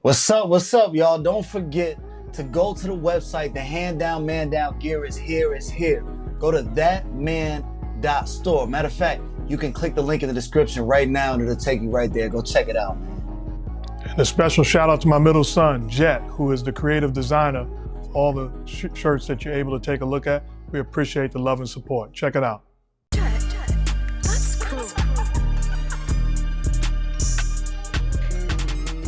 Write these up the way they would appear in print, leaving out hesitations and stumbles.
What's up, y'all? Don't forget to go to the website. The Hand Down, Man Down gear is here. Go to thatman.store. Matter of fact, you can click the link in the description right now and it'll take you right there. Go check it out, man. And a special shout out to my middle son, Jet, who is the creative designer of all the shirts that you're able to take a look at. We appreciate the love and support. Check it out.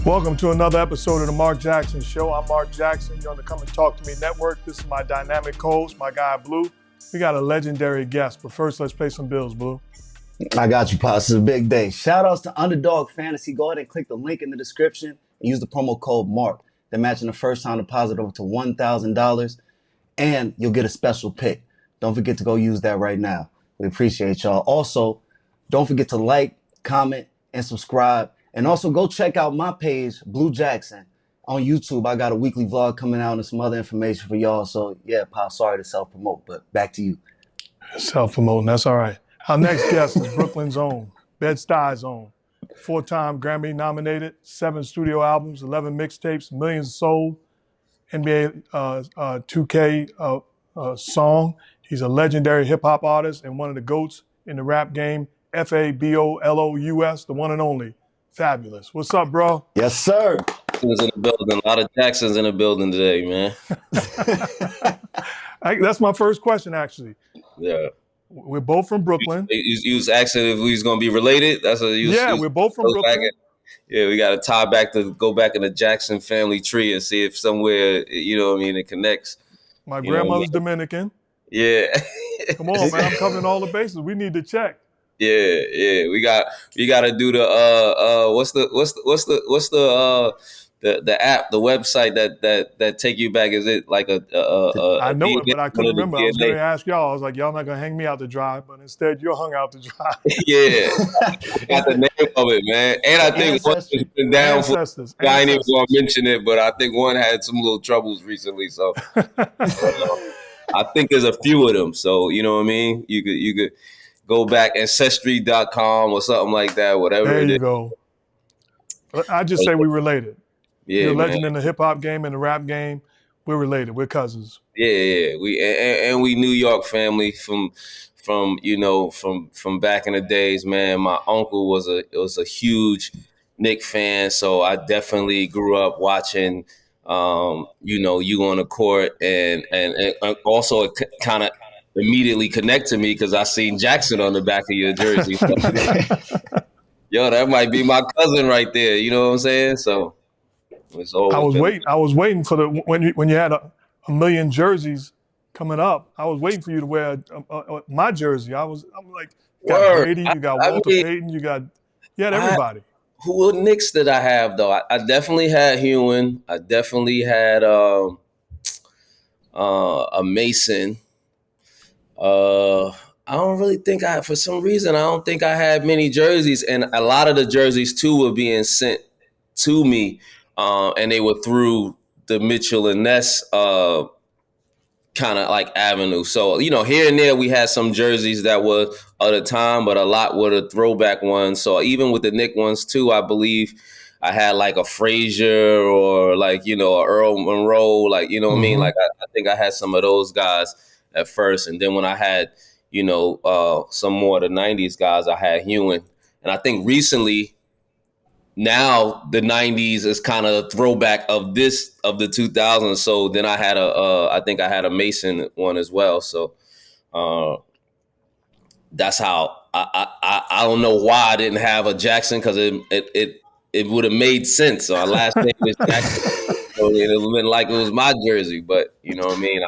Welcome to another episode of the Mark Jackson Show. I'm Mark Jackson. You're on the Come and Talk to Me network. This is my dynamic co-host, my guy BLUU. We got a legendary guest, but first let's pay some bills, BLUU. I got you, Pops. It's a big day. Shout outs to Underdog Fantasy. Go ahead and click the link in the description and use the promo code MARK. They're matching the first time deposit over to $1,000 and you'll get a special pick. Don't forget to go use that right now. We appreciate y'all. Also, don't forget to like, comment, and subscribe. And also go check out my page, BLUU Jackson, on YouTube. I got a weekly vlog coming out and some other information for y'all. So yeah, Pop, sorry to self-promote, but back to you. Self-promoting, that's all right. Our next guest is Brooklyn's own, Bed Stuy's own. 4-time Grammy nominated, 7 studio albums, 11 mixtapes, millions sold, NBA 2K song. He's a legendary hip hop artist and one of the GOATs in the rap game. Fabolous, the one and only. Fabolous. What's up, bro? Yes, sir. Jackson's in the building. A lot of Jacksons in the building today, man. That's my first question, actually. Yeah. We're both from Brooklyn. You was asking if we was going to be related? We're both from Brooklyn. Yeah, we got to tie back go back in the Jackson family tree and see if somewhere, you know what I mean, it connects. My grandmother's Dominican. Yeah. Come on, man. I'm covering all the bases. We need to check. Yeah. We got to do the what's the app, the website that take you back? Is it like I know it, but I couldn't remember. I was going to ask y'all. I was like, y'all not going to hang me out to dry, but instead you're hung out to dry. Yeah, got the name of it, man. And I think one's been down for. I ain't even going to mention it, but I think one had some little troubles recently. So I think there's a few of them. So you know what I mean. You could go back ancestry.com or something like that. Whatever. There you go. I just say we related. Yeah, you're a legend in the hip hop game and the rap game. We're related. We're cousins. Yeah. We New York family from back in the days, man. My uncle was a huge Knicks fan, so I definitely grew up watching you on the court and also it kind of immediately connect to me because I seen Jackson on the back of your jersey. Yo, that might be my cousin right there. You know what I'm saying? So. I was waiting for when you had a million jerseys coming up. I was waiting for you to wear my jersey. I'm like, you got Brady, you got Walter Payton, you had everybody. Who Knicks did I have though? I definitely had Hewen. I definitely had a Mason. I don't really think for some reason I don't think I had many jerseys, and a lot of the jerseys too were being sent to me. And they were through the Mitchell and Ness kind of like avenue. So, here and there we had some jerseys that were of the time, but a lot were the throwback ones. So even with the Knick ones too, I believe I had like a Frazier or like, a Earl Monroe, like, you know what I mean? Like I think I had some of those guys at first. And then when I had, some more of the 90s guys, I had Hewen. And I think recently, now the 90s is kind of a throwback of the 2000s. So then I had I think I had a Mason one as well. So that's how I don't know why I didn't have a Jackson because it would have made sense. So our last name is Jackson. So it would have been like it was my jersey, but you know what I mean?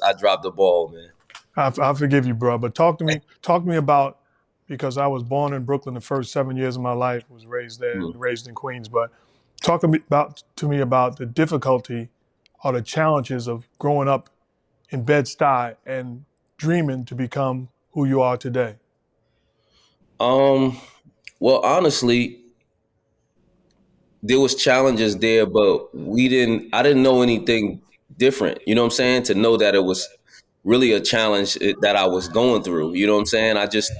I dropped the ball, man. I forgive you, bro. But talk to me about, because I was born in Brooklyn the first 7 years of my life, was raised there, raised in Queens. But talk to me about the difficulty or the challenges of growing up in Bed Stuy and dreaming to become who you are today. Well, honestly, there was challenges there, but I didn't know anything different. You know what I'm saying? To know that it was really a challenge that I was going through. You know what I'm saying? I just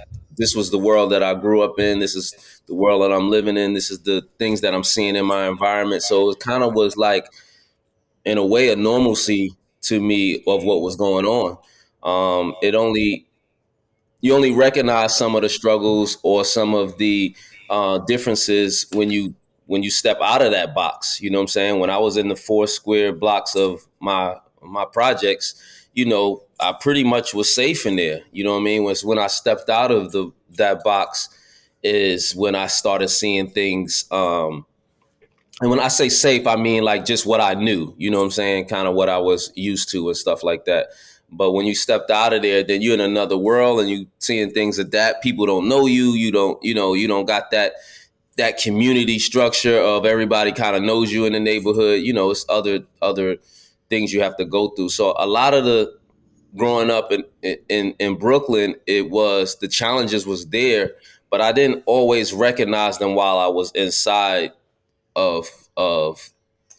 this was the world that I grew up in. This is the world that I'm living in. This is the things that I'm seeing in my environment. So it kind of was like, in a way, a normalcy to me of what was going on. It only You only recognize some of the struggles or some of the differences when you step out of that box. You know what I'm saying? When I was in the 4 square blocks of my projects, I pretty much was safe in there. You know what I mean? Was when I stepped out of that box is when I started seeing things. And when I say safe, I mean like just what I knew, you know what I'm saying? Kind of what I was used to and stuff like that. But when you stepped out of there, then you're in another world and you seeing things that people don't know you. You don't got that community structure of everybody kind of knows you in the neighborhood. It's other things you have to go through. So a lot of the growing up in Brooklyn, it was the challenges was there, but I didn't always recognize them while I was inside of of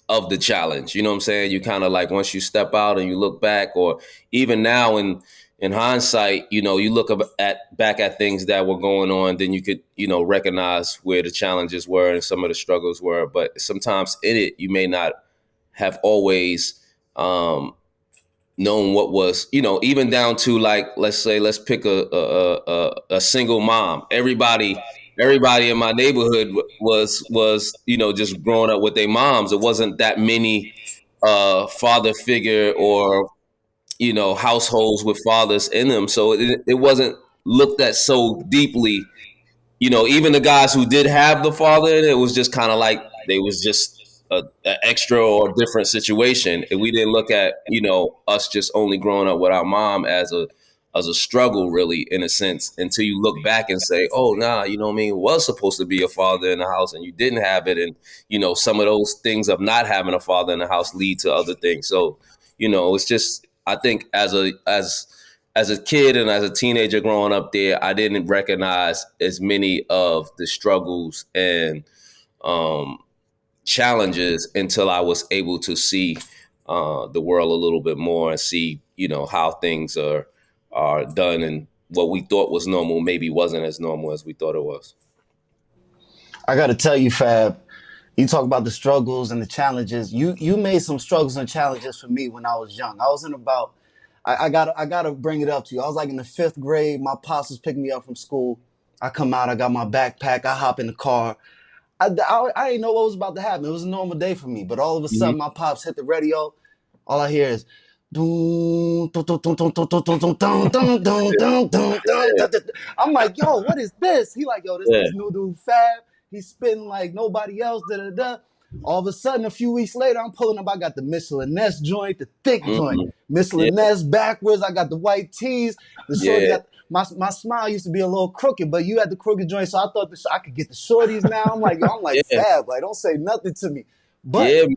of the challenge. You know what I'm saying? You kind of like, once you step out and you look back, or even now in hindsight, you look back at things that were going on, then you could, recognize where the challenges were and some of the struggles were. But sometimes in it, you may not have always known what was, even down to, like, let's pick a single mom. Everybody in my neighborhood was just growing up with their moms. It wasn't that many father figure or households with fathers in them, so it wasn't looked at so deeply. Even the guys who did have the father in it, was just kind of like they was just a extra or different situation. And we didn't look at, us just only growing up with our mom as a struggle, really, in a sense, until you look back and say, oh, nah, you know what I mean? It was supposed to be a father in the house and you didn't have it. And, some of those things of not having a father in the house lead to other things. So, it's just, I think as a kid and as a teenager growing up there, I didn't recognize as many of the struggles and challenges until I was able to see the world a little bit more and see, how things are done, and what we thought was normal maybe wasn't as normal as we thought it was. I got to tell you, Fab, you talk about the struggles and the challenges. You made some struggles and challenges for me when I was young. I was in about, I gotta bring it up to you. I was like in the 5th grade. My pops was picking me up from school. I come out, I got my backpack, I hop in the car. I didn't know what was about to happen. It was a normal day for me. But all of a sudden, my pops hit the radio. All I hear is, I'm like, yo, what is this? He like, yo, this new dude Fab. He's spitting like nobody else. Da da da. All of a sudden, a few weeks later, I'm pulling up. I got the Michelin-ness joint, the thick joint. Michelin-ness backwards. I got the white tees. The shorty got my smile used to be a little crooked, but you had the crooked joint, so I thought I could get the shorties now. I'm like Fab, like, don't say nothing to me. But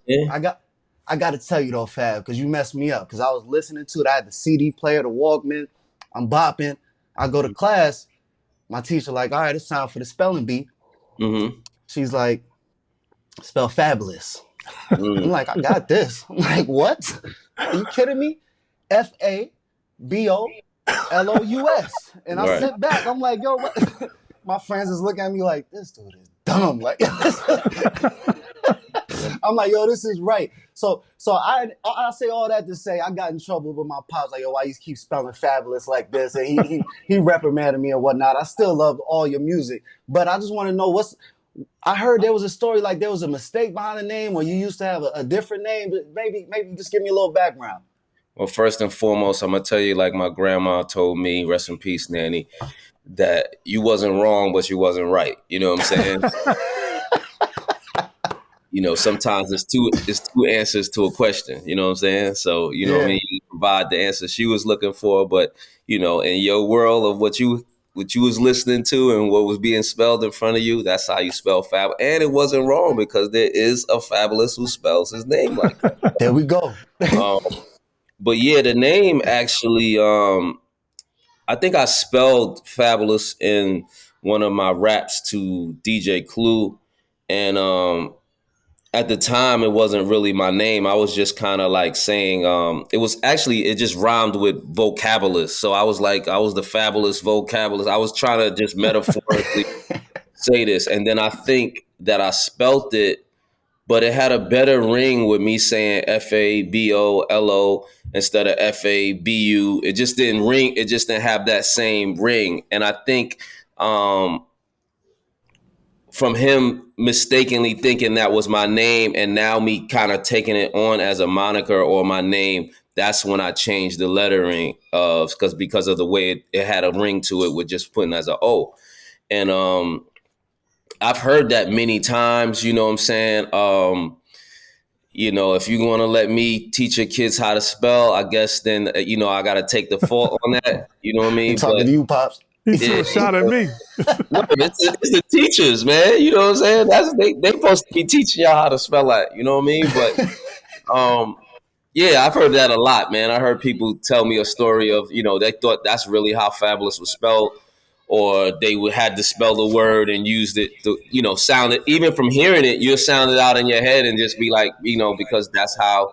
I got to tell you though, Fab, because you messed me up. Because I was listening to it. I had the CD player, the Walkman. I'm bopping. I go to class. My teacher like, all right, it's time for the spelling bee. She's like, spell Fabolous. I'm like, I got this. I'm like, what? Are you kidding me? Fabolous. And I sit back. I'm like, yo, what? My friends is looking at me like, this dude is dumb. Like, I'm like, yo, this is right. So I say all that to say I got in trouble with my pops. Like, yo, why you keep spelling Fabolous like this? And he reprimanded me and whatnot. I still love all your music, but I just want to know I heard there was a story like there was a mistake behind the name, or you used to have a different name. But maybe just give me a little background. Well, first and foremost, I'm gonna tell you, like my grandma told me, rest in peace, Nanny, that you wasn't wrong, but you wasn't right. You know what I'm saying? Sometimes it's two answers to a question. You know what I'm saying? So what I mean, you provide the answer she was looking for, but in your world of what you was listening to and what was being spelled in front of you, that's how you spell Fab. And it wasn't wrong, because there is a Fabolous who spells his name like that. There we go. But yeah, the name actually, I think I spelled Fabolous in one of my raps to DJ BLUU, and at the time it wasn't really my name. I was just kind of like saying it just rhymed with vocabulous. So I was the fabulous vocabulous. I was trying to just metaphorically say this, and then I think that I spelt it, but it had a better ring with me saying Fabollo instead of Fabu. It just didn't ring. It just didn't have that same ring. And I think from him mistakenly thinking that was my name, and now me kind of taking it on as a moniker or my name, that's when I changed the lettering because of the way it had a ring to it with just putting as a O. And I've heard that many times, you know what I'm saying? If you're going to let me teach your kids how to spell, I guess then, I got to take the fault on that. You know what I He mean? talking to you, Pops. He threw a shot at me. No, it's the teachers, man. You know what I'm saying? They supposed to be teaching y'all how to spell that. You know what I mean? But yeah, I've heard that a lot, man. I heard people tell me a story of, they thought that's really how Fabulous was spelled, or they had to spell the word and used it to, sound it. Even from hearing it, you'll sound it out in your head and just be like, because that's how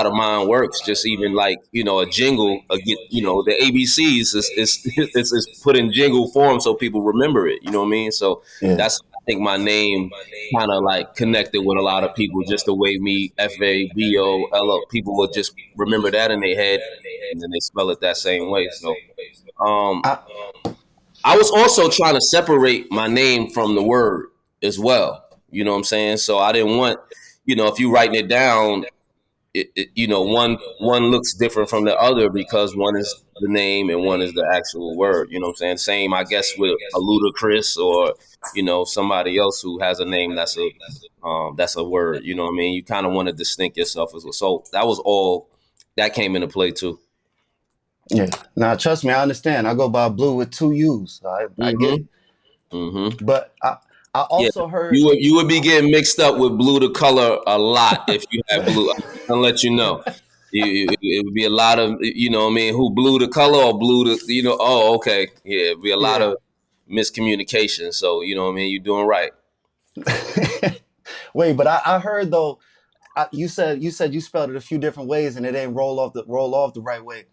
the mind works. Just even like, a jingle, the ABCs is put in jingle form so people remember it. You know what I mean? So Yeah. that's, I think my name kind of like connected with a lot of people, just the way me, Fabollo, people will just remember that in their head and then they spell it that same way. So, I, I was also trying to separate my name from the word as well. You know what I'm saying? So I didn't want, if you writing it down, one looks different from the other because one is the name and one is the actual word. You know what I'm saying? Same, I guess, with a Ludacris or somebody else who has a name that's a word. You know what I mean? You kind of want to distinct yourself as well. So that was all that came into play too. yeah. Now, trust me, I understand. I go by BLUU with 2 U's. I get it. Mm-hmm. But I Yeah, also heard. you would be getting mixed up with BLUU the color a lot if you had BLUU. I'll let you know. It would be a lot of, what I mean, who BLUU the color or BLUU the, oh, okay. Yeah, it'd be a lot of miscommunication. So, you know what I mean? You're doing right. Wait, but I heard though. You said you spelled it a few different ways and it ain't roll off the right way.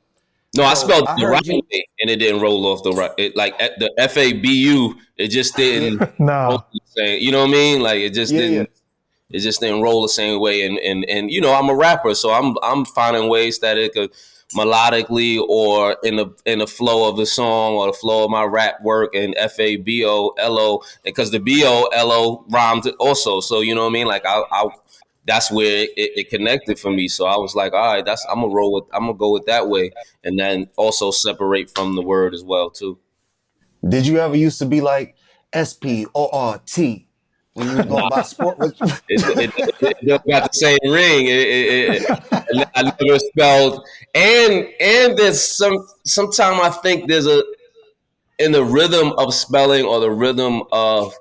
No, I So spelled I it the heard right you. way and it didn't roll off the right. It like at the Fabu, it just didn't roll Nah. the same. You know what I mean? Like it just Yeah. didn't roll the same way. And I'm a rapper, so I'm finding ways that it could melodically or in the flow of the song or the flow of my rap work and Fabollo, because the BOLO rhymed also. So you know what I mean? Like I that's where it connected for me. So I was like, all right, I'm gonna go with that way, and then also separate from the word as well too. Did you ever used to be like SPORT when you was going by sport? It don't got the same ring. I never spelled, and there's sometime I think there's in the rhythm of spelling or the rhythm of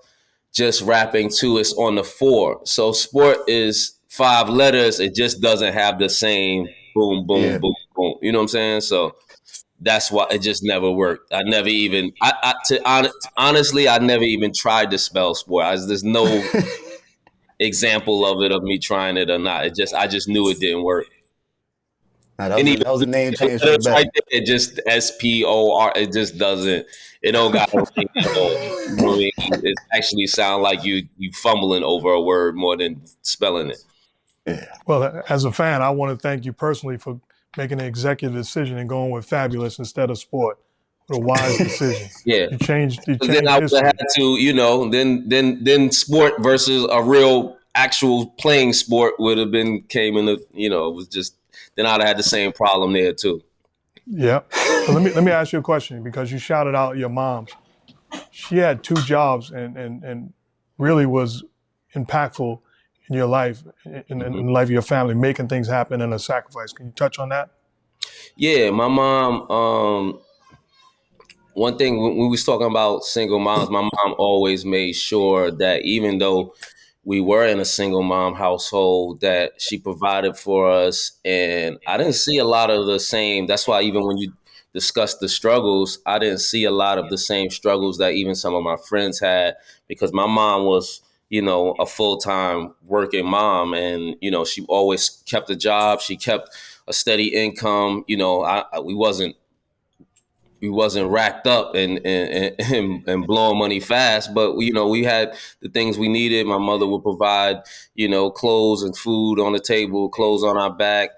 just rapping too, it's on the 4. So sport is 5 letters. It just doesn't have the same boom, boom, Yeah. boom, boom. You know what I'm saying? So that's why it just never worked. I never even, honestly, I never even tried to spell sport. There's no example of me trying it or not. I just knew it didn't work. Nah, And even that was a name the change for the letters right better. there, it just SPOR. It just doesn't. It don't got a ring at all. You know what I mean? It actually sounds like you fumbling over a word more than spelling it. Yeah. Well, as a fan, I want to thank you personally for making an executive decision and going with Fabulous instead of sport. What a wise decision. Yeah. You changed Then I would history. have had to, then sport versus a real actual playing sport would have came in the, it was just, then I'd have had the same problem there too. Yeah. But let me ask you a question, because you shouted out your mom. She had 2 jobs and really was impactful in your life, in the life of your family, making things happen and a sacrifice. Can you touch on that? Yeah, my mom, one thing when we was talking about single moms, my mom always made sure that even though we were in a single mom household, that she provided for us. And I didn't see a lot of the same. That's why even when you discussed the struggles, I didn't see a lot of the same struggles that even some of my friends had, because my mom was, a full-time working mom. And, she always kept a job. She kept a steady income. We wasn't racked up and blowing money fast, but we had the things we needed. My mother would provide, clothes and food on the table, clothes on our back,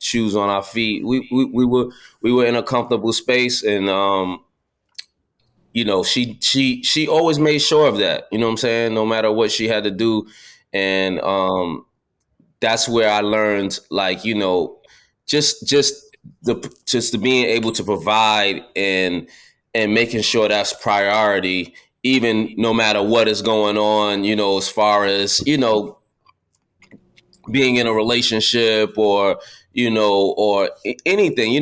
shoes on our feet. We were in a comfortable space, and she always made sure of that. You know what I'm saying? No matter what she had to do, and that's where I learned, like, just the being able to provide and making sure that's priority, even no matter what is going on, as far as, being in a relationship, or anything.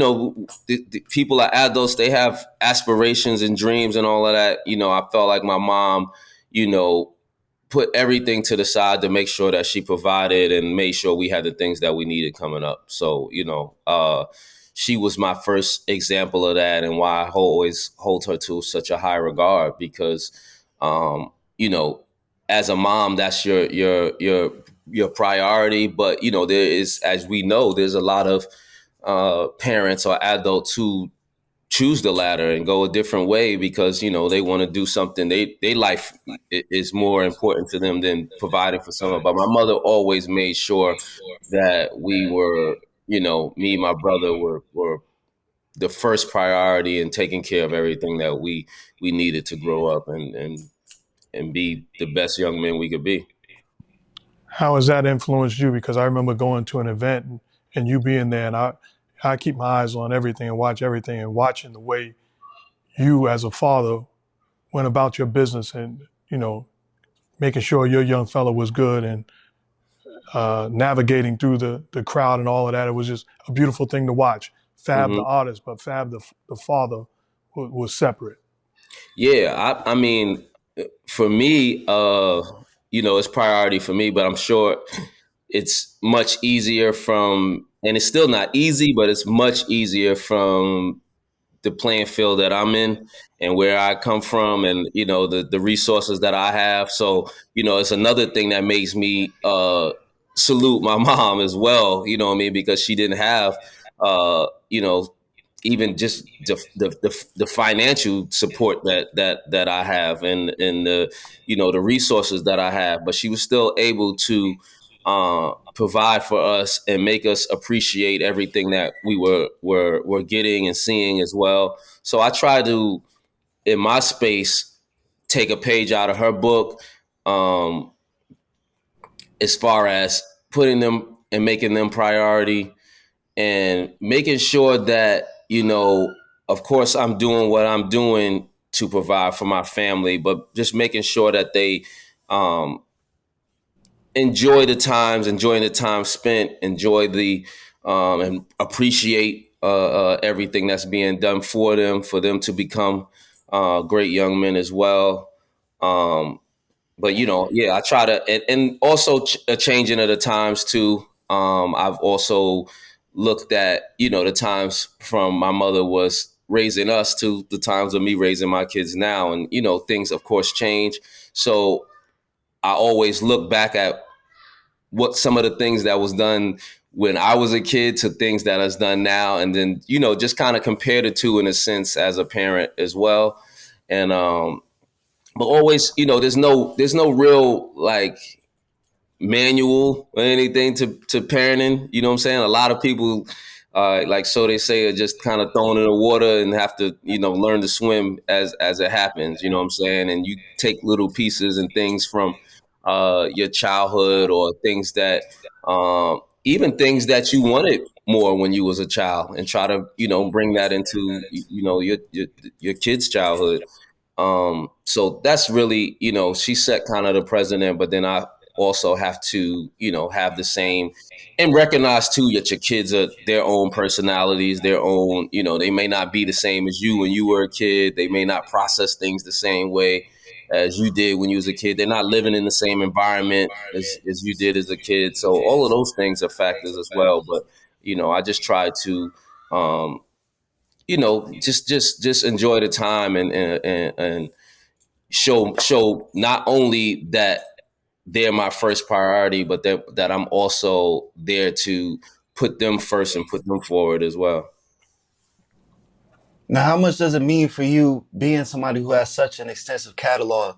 The people are adults, they have aspirations and dreams and all of that. I felt like my mom, you know, put everything to the side to make sure that she provided and made sure we had the things that we needed coming up. So, she was my first example of that, and why I always hold her to such a high regard, because, you know, as a mom, that's your priority. But, there is, as we know, there's a lot of parents or adults who choose the latter and go a different way because they want to do something, they life is more important to them than providing for someone. But my mother always made sure that we were, me and my brother were the first priority in taking care of everything that we needed to grow up and be the best young men we could be. How has that influenced you? Because I remember going to an event and you being there, and I keep my eyes on everything and watch everything, and watching the way you as a father went about your business, and, making sure your young fella was good, and navigating through the crowd and all of that. It was just a beautiful thing to watch. Fab the Hmm. artist, but Fab the father was separate. Yeah, I mean, for me, it's priority for me, but I'm sure it's much easier and it's still not easy, but it's much easier from the playing field that I'm in and where I come from, and the resources that I have. So it's another thing that makes me salute my mom as well. You know what I mean? Because she didn't have even just the financial support that I have, and the resources that I have, but she was still able to provide for us and make us appreciate everything that we were getting and seeing as well. So I try to, in my space, take a page out of her book, um, as far as putting them and making them priority, and making sure that, of course, I'm doing what I'm doing to provide for my family, but just making sure that they um, enjoying the time spent, enjoy and appreciate everything that's being done for them to become great young men as well. Um, but yeah, I try to, and also changing of the times too. I've also looked at, the times from my mother was raising us to the times of me raising my kids now, and things of course change. So I always look back at what some of the things that was done when I was a kid to things that is done now, and then just kind of compare the two in a sense as a parent as well. And but always, there's no real like manual or anything to parenting. You know what I'm saying? A lot of people, like so they say, are just kind of thrown in the water and have to, learn to swim as it happens. You know what I'm saying? And you take little pieces and things from your childhood, or things that, even things that you wanted more when you was a child, and try to, bring that into, your kid's childhood. So that's really, she set kind of the precedent, but then I also have to, have the same, and recognize too that your kids are their own personalities, their own, they may not be the same as you when you were a kid. They may not process things the same way as you did when you was a kid. They're not living in the same environment as you did as a kid. So all of those things are factors as well. But, I just try to, just enjoy the time, and show not only that they're my first priority, but that I'm also there to put them first and put them forward as well. Now, how much does it mean for you being somebody who has such an extensive catalog?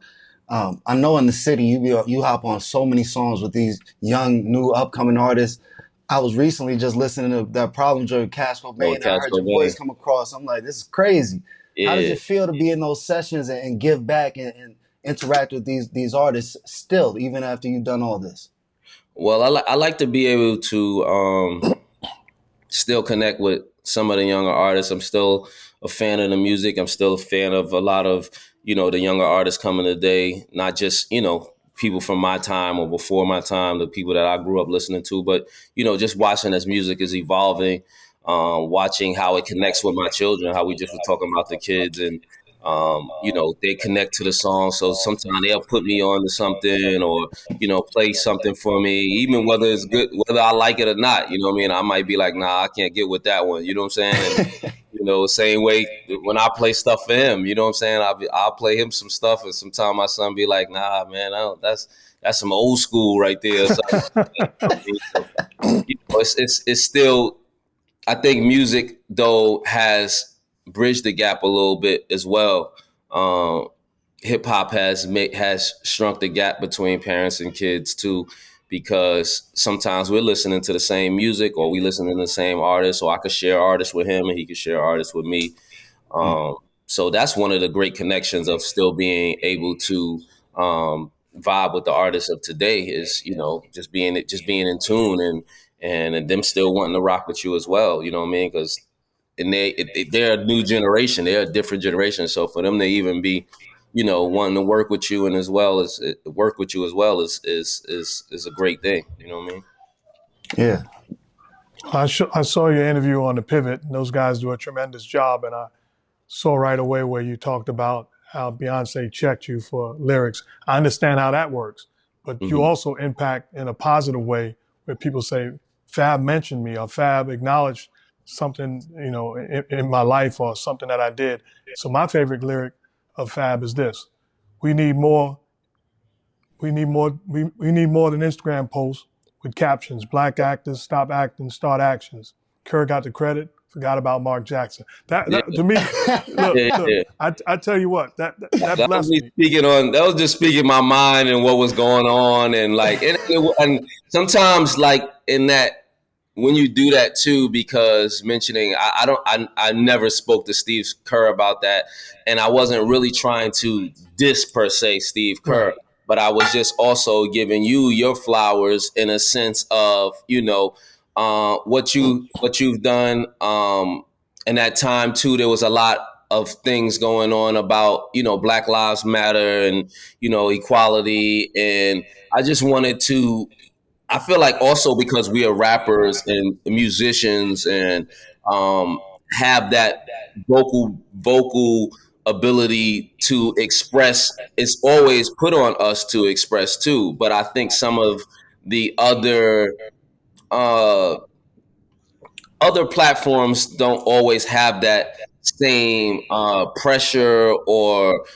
I know in the city you hop on so many songs with these young, new, upcoming artists. I was recently just listening to that Problem Joint Cash Oh, Cobain, and I Cash heard your voice Cobain. come across. I'm like, this is crazy. How does Yeah. it feel to be in those sessions and give back and interact with these artists still, even after you've done all this? Well, I like to be able to still connect with some of the younger artists. I'm still a fan of the music. I'm still a fan of a lot of, the younger artists coming today, not just, people from my time or before my time, the people that I grew up listening to, but, just watching as music is evolving, watching how it connects with my children, how we just were talking about the kids and, they connect to the song. So sometimes they'll put me on to something or, play something for me, even whether it's good, whether I like it or not. You know what I mean? I might be like, nah, I can't get with that one. You know what I'm saying? And same way when I play stuff for him, you know what I'm saying? I'll play him some stuff, and sometimes my son be like, nah, man, that's some old school right there. So, so, it's still. I think music though has bridged the gap a little bit as well. Um, Hip hop has shrunk the gap between parents and kids too, because sometimes we're listening to the same music or we listen to the same artist, or I could share artists with him and he could share artists with me. Um, so that's one of the great connections of still being able to vibe with the artists of today is just being in tune and them still wanting to rock with you as well. You know what I mean? Because they're a new generation. They're a different generation. So for them to even be, wanting to work with you and as well as work with you as well is a great thing. You know what I mean? Yeah. I saw your interview on the Pivot, and those guys do a tremendous job. And I saw right away where you talked about how Beyonce checked you for lyrics. I understand how that works, but you Mm-hmm. also impact in a positive way where people say, Fab mentioned me or Fab acknowledged something, in my life or something that I did. So my favorite lyric of Fab is this: we need more, we need more, we need more than Instagram posts with captions. Black actors, stop acting, start actions. Kerr got the credit, forgot about Mark Jackson. That Yeah. to me, look, Yeah. I tell you what, that That was blessed me me. speaking on. That was just speaking my mind and what was going on, and like, and sometimes like in that when you do that too, because mentioning, I never spoke to Steve Kerr about that, and I wasn't really trying to diss per se Steve Right. Kerr, but I was just also giving you your flowers in a sense of what you've done. In that time too, there was a lot of things going on about Black Lives Matter and equality, and I just wanted to. I feel like also because we are rappers and musicians and have that vocal ability to express, it's always put on us to express too. But I think some of the uh, other platforms don't always have that same pressure or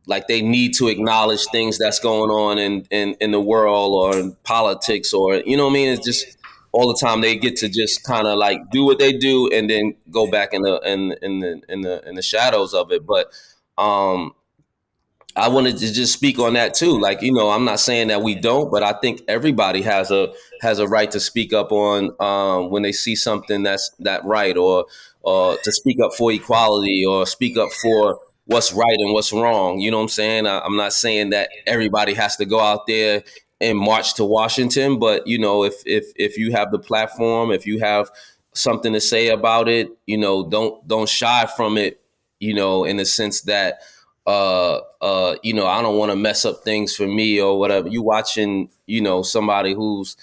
like they need to acknowledge things that's going on in the world or in politics or you know what I mean. It's just all the time they get to just kind of like do what they do and then go back in the shadows of it. But um, I wanted to just speak on that too. Like, I'm not saying that we don't, but I think everybody has a right to speak up on when they see something that's that right, or to speak up for equality, or speak up for what's right and what's wrong. You know what I'm saying? I'm not saying that everybody has to go out there and march to Washington, but if you have the platform, if you have something to say about it, don't shy from it. In the sense that I don't want to mess up things for me or whatever. You watching, somebody who's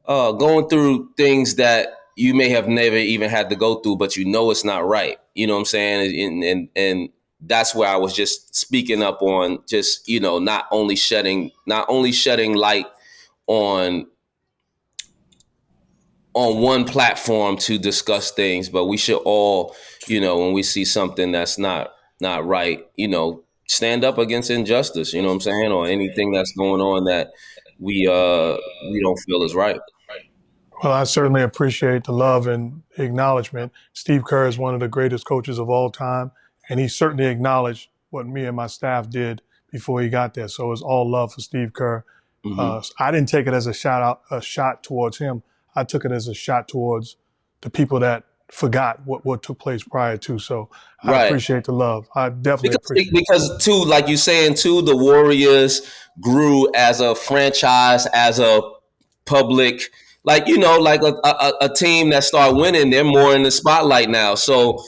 going through things that you may have never even had to go through, but it's not right. You know what I'm saying? And that's where I was just speaking up on just, not only shedding light on one platform to discuss things, but we should all, when we see something that's not right, stand up against injustice, you know what I'm saying, or anything that's going on that we don't feel is right. Well, I certainly appreciate the love and acknowledgement. Steve Kerr is one of the greatest coaches of all time, and he certainly acknowledged what me and my staff did before he got there. So it's all love for Steve Kerr. Mm-hmm. I didn't take it as a shot towards him. I took it as a shot towards the people that forgot what took place prior to. So I Right. appreciate the love. I definitely Because, appreciate it. because too, like you saying too, the Warriors grew as a franchise, as a public, like, you know, like a team that start winning, they're more in the spotlight now. So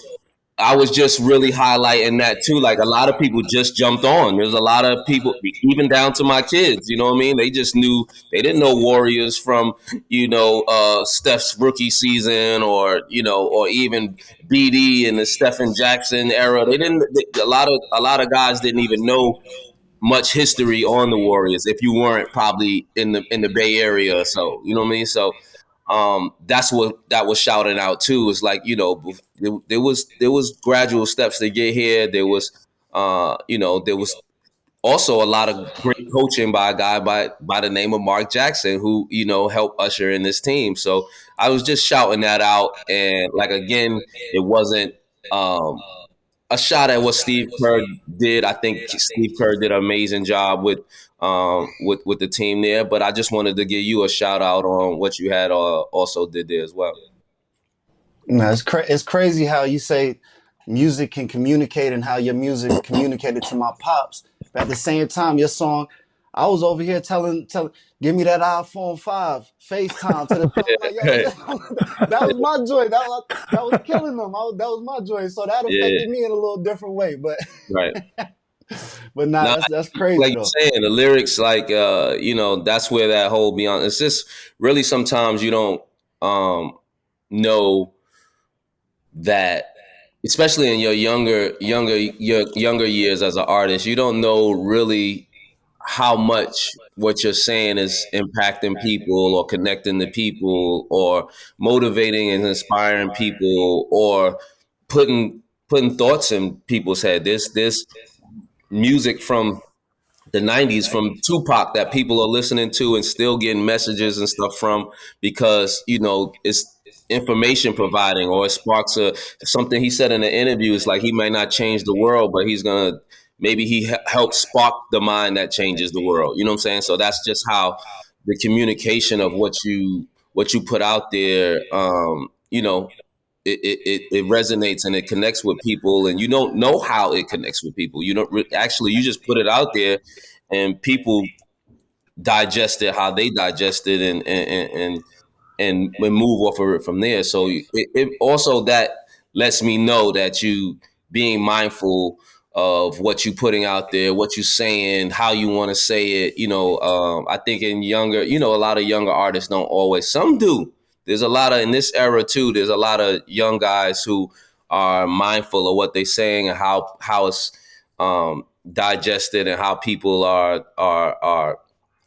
I was just really highlighting that too. Like a lot of people just jumped on. There's a lot of people, even down to my kids. You know what I mean? They just knew they didn't know Warriors from Steph's rookie season, or even BD and the Stephen Jackson era. They didn't. A lot of guys didn't even know much history on the Warriors if you weren't probably in the Bay Area or so. You know what I mean? So that's what that was shouting out too. Is like, there was gradual steps to get here. There was also a lot of great coaching by a guy by the name of Mark Jackson, who helped usher in this team. So I was just shouting that out, and like again, it wasn't a shot at what Steve Kerr did. I think Steve Kerr did an amazing job with the team there. But I just wanted to give you a shout out on what you had also did there as well. No, it's crazy how you say music can communicate and how your music communicated to my pops. But at the same time, your song, I was over here telling, give me that iPhone 5, FaceTime to the phone. Like, Right. that was my joy. That was killing them. That was my joy. So that Yeah, affected me in a little different way. But right. nah, Now, that's crazy like though. you're saying, the lyrics, like that's where that whole beyond. It's just really sometimes you don't know that, especially in your younger years as an artist, you don't know really how much what you're saying is impacting people or connecting to people or motivating and inspiring people or putting thoughts in people's head. This music from the 90s from Tupac that people are listening to and still getting messages and stuff from, because it's information providing, or it sparks something he said in an interview. It's like he might not change the world, but he's gonna maybe help spark the mind that changes the world. You know what I'm saying? So that's just how the communication of what you put out there, it resonates and it connects with people, and you don't know how it connects with people. You don't actually, you just put it out there, and people digest it how they digest it, and move off of it from there. So it also, that lets me know that you being mindful of what you putting out there, what you saying, how you want to say it. I think in younger, a lot of younger artists don't always. Some do. There's a lot of, in this era too. There's a lot of young guys who are mindful of what they're saying and how it's digested, and how people are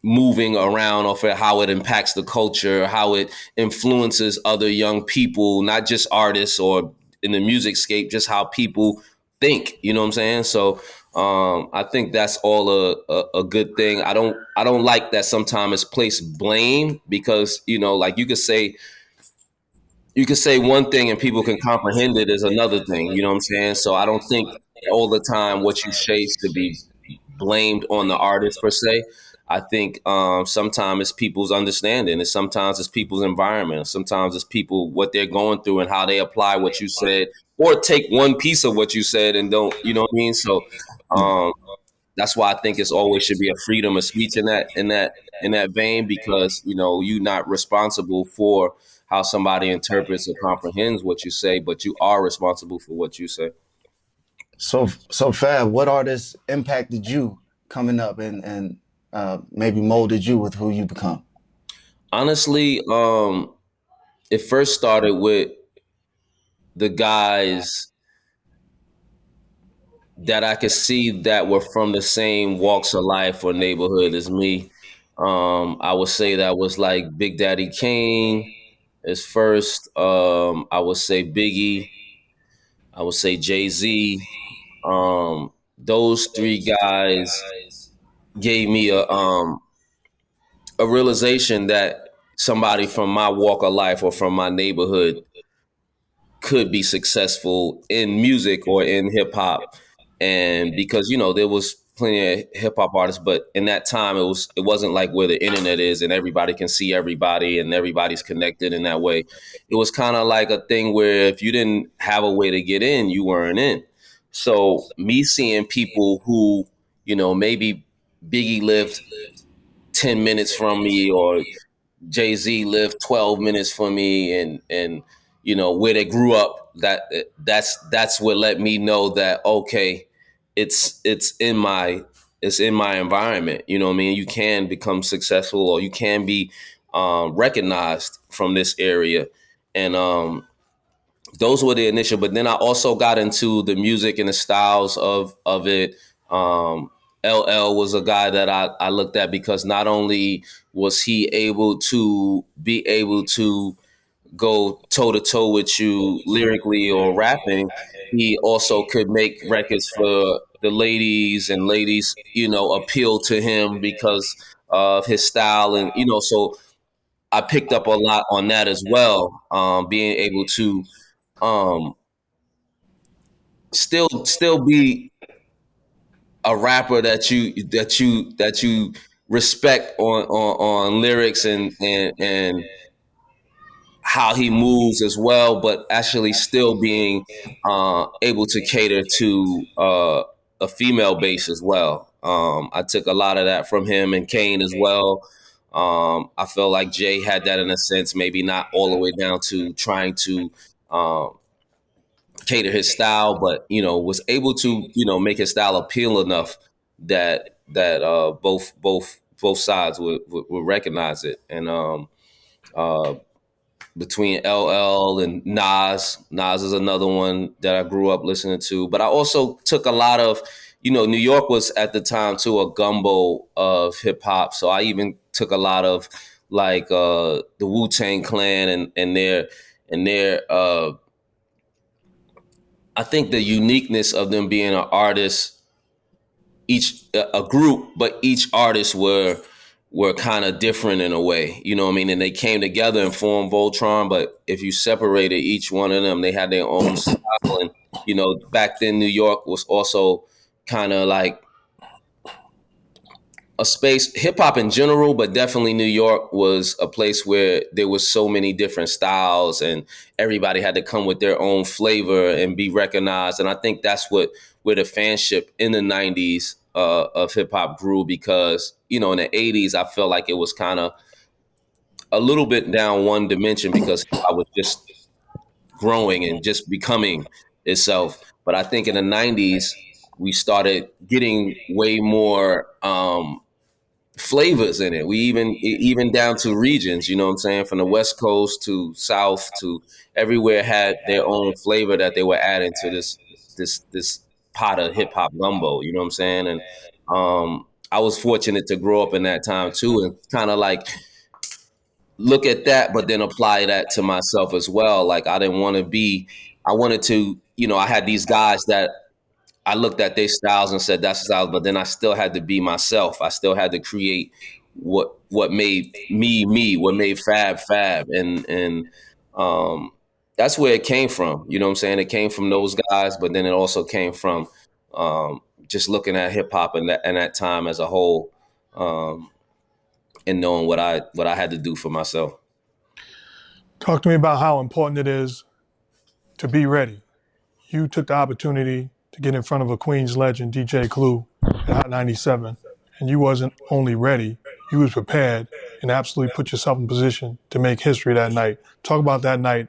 moving around off it, how it impacts the culture, how it influences other young people, not just artists or in the music scape, just how people think. You know what I'm saying? So I think that's all a good thing. I don't like that sometimes it's placed blame, because like you could say one thing and people can comprehend it as another thing. You know what I'm saying? So I don't think all the time what you say should be blamed on the artist per se. I think sometimes it's people's understanding, and sometimes it's people's environment, sometimes it's people what they're going through and how they apply what you said, or take one piece of what you said and don't. You know what I mean? So um, that's why I think it's always should be a freedom of speech in that vein, because you're not responsible for how somebody interprets or comprehends what you say, but you are responsible for what you say. So Fab, what artists impacted you coming up and maybe molded you with who you become? Honestly, it first started with the guys that I could see that were from the same walks of life or neighborhood as me. I would say that was like Big Daddy Kane is first. I would say Biggie. I would say Jay-Z. those three guys gave me a realization that somebody from my walk of life or from my neighborhood could be successful in music or in hip hop. And because, there was plenty of hip hop artists, but in that time it wasn't like where the internet is and everybody can see everybody and everybody's connected in that way. It was kind of like a thing where if you didn't have a way to get in, you weren't in. So me seeing people who, maybe Biggie lived 10 minutes from me, or Jay-Z lived 12 minutes from me, and where they grew up, that's what let me know that, okay, it's in my environment. You know what I mean? You can become successful, or you can be recognized from this area. And those were the initial, but then I also got into the music and the styles of it. LL was a guy that I looked at, because not only was he able to go toe to toe with you lyrically or rapping, he also could make records for the ladies, and ladies, appeal to him because of his style. And, so I picked up a lot on that as well. Being able to um, still be a rapper that you respect on lyrics and how he moves as well, but actually still being able to cater to a female base as well. I took a lot of that from him and Kane as well. I feel like Jay had that in a sense, maybe not all the way down to trying to um, cater his style, but was able to make his style appeal enough that both sides would recognize it. And uh, between LL and Nas is another one that I grew up listening to. But I also took a lot of, New York was at the time too a gumbo of hip hop, so I even took a lot of like the Wu-Tang Clan and their I think the uniqueness of them being an artist, each a group, but each artist were kind of different in a way. You know what I mean? And they came together and formed Voltron. But if you separated each one of them, they had their own style. And back then New York was also kind of like a space, hip hop in general, but definitely New York was a place where there was so many different styles, and everybody had to come with their own flavor and be recognized. And I think that's where the fanship in the '90s of hip hop grew, because in the '80s I felt like it was kind of a little bit down one dimension, because I was just growing and just becoming itself. But I think in the '90s we started getting way more flavors in it. We even down to regions, you know what I'm saying? From the West Coast to South to everywhere had their own flavor that they were adding to this pot of hip hop gumbo, you know what I'm saying? And I was fortunate to grow up in that time too, and kind of like look at that, but then apply that to myself as well. Like I wanted to, I had these guys that I looked at their styles and said that's styles, but then I still had to be myself. I still had to create what made me, what made Fab, and that's where it came from. You know what I'm saying? It came from those guys, but then it also came from just looking at hip hop and that time as a whole, um, and knowing what I had to do for myself. Talk to me about how important it is to be ready. You took the opportunity to get in front of a Queens legend, DJ Clue, at Hot 97, and you wasn't only ready, you was prepared and absolutely put yourself in position to make history that night. Talk about that night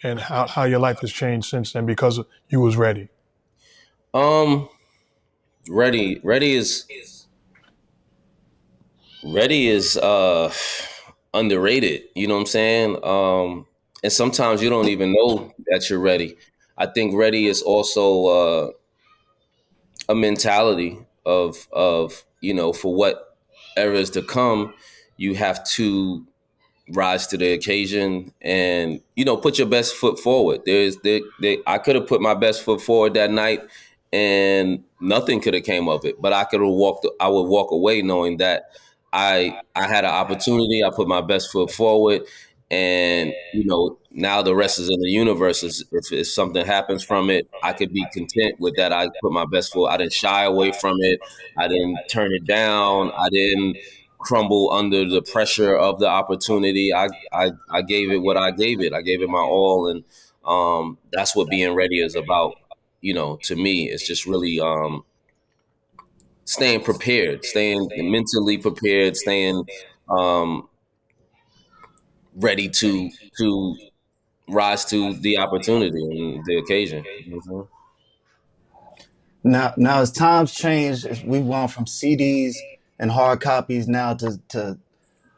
and how your life has changed since then because you was ready. Um, ready is underrated. You know what I'm saying? And sometimes you don't even know that you're ready. I think ready is also a mentality of for whatever is to come, you have to rise to the occasion and put your best foot forward. I could have put my best foot forward that night and nothing could have came of it. But I would walk away knowing that I had an opportunity. I put my best foot forward, and now the rest is in the universe. If something happens from it, I could be content with that. I put my best foot. I didn't shy away from it. I didn't turn it down. I didn't crumble under the pressure of the opportunity. I gave it what I gave it. I gave it my all, and that's what being ready is about. To me, it's just really staying prepared, staying mentally prepared, staying um, ready to rise to the opportunity and the occasion. Now as times change, we've gone from CDs and hard copies now to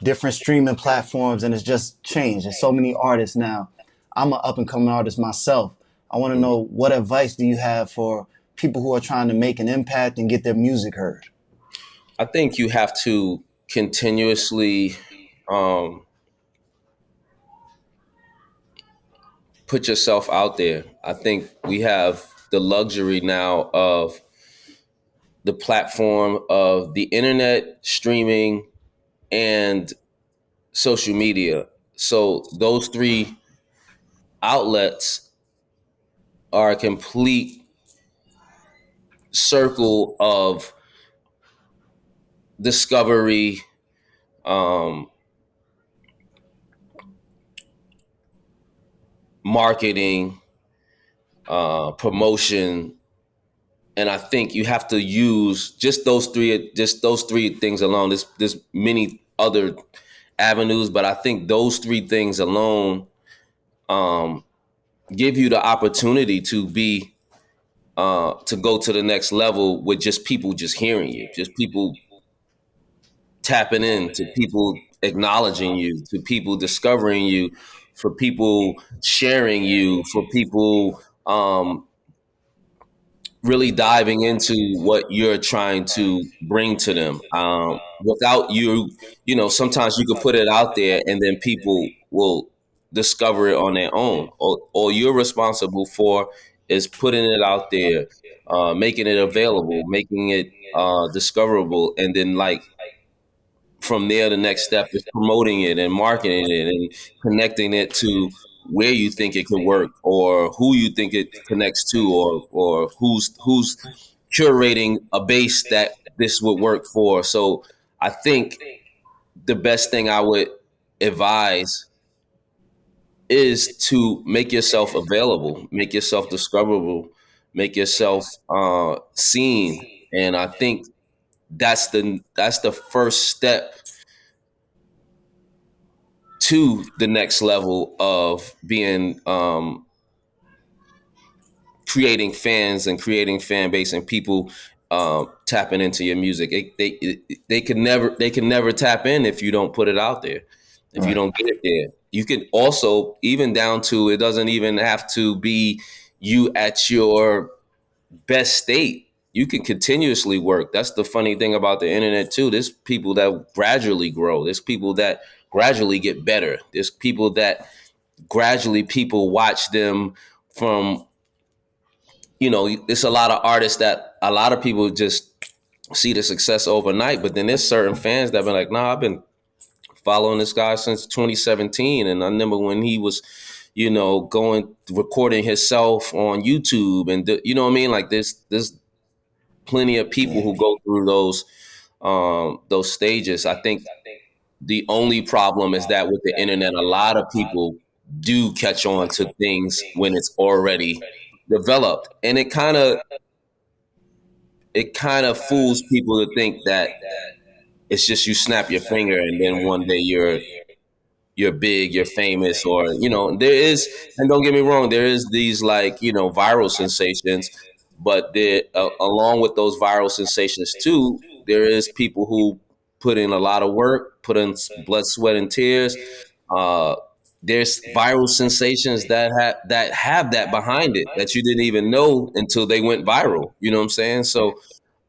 different streaming platforms, and it's just changed. There's so many artists now. I'm an up and coming artist myself. I want to know, what advice do you have for people who are trying to make an impact and get their music heard? I think you have to continuously um, put yourself out there. I think we have the luxury now of the platform of the internet, streaming, and social media. So those three outlets are a complete circle of discovery, um, marketing, promotion, and I think you have to use just those three things alone. There's many other avenues, but I think those three things alone um, give you the opportunity to go to the next level with just people just hearing you, just people tapping in, to people acknowledging you, to people discovering you, for people sharing you, for people really diving into what you're trying to bring to them. Without you, sometimes you could put it out there and then people will discover it on their own. All you're responsible for is putting it out there, making it available, making it discoverable, and then like from there, the next step is promoting it and marketing it and connecting it to where you think it could work, or who you think it connects to, or who's curating a base that this would work for. So I think the best thing I would advise is to make yourself available, make yourself discoverable, make yourself seen. And I think that's the first step to the next level of being creating fans and creating fan base and people tapping into your music. They can never tap in if you don't put it out there, if you Right. don't get it there. You can also, even down to, it doesn't even have to be you at your best state. You can continuously work. That's the funny thing about the internet too. There's people that gradually grow. There's people that gradually get better. There's people that gradually people watch them from, it's a lot of artists that a lot of people just see the success overnight, but then there's certain fans that have been like, nah, I've been following this guy since 2017. And I remember when he was, going recording himself on YouTube, and you know what I mean? Like there's plenty of people who go through those stages. I think the only problem is that with the internet, a lot of people do catch on to things when it's already developed, and it kind of fools people to think that it's just you snap your finger and then one day you're big, you're famous, or there is, and don't get me wrong, there is these like viral sensations, but there along with those viral sensations too, there is people who put in a lot of work, put in blood, sweat, and tears. Uh, there's viral sensations that have that behind it that you didn't even know until they went viral. You know what I'm saying? So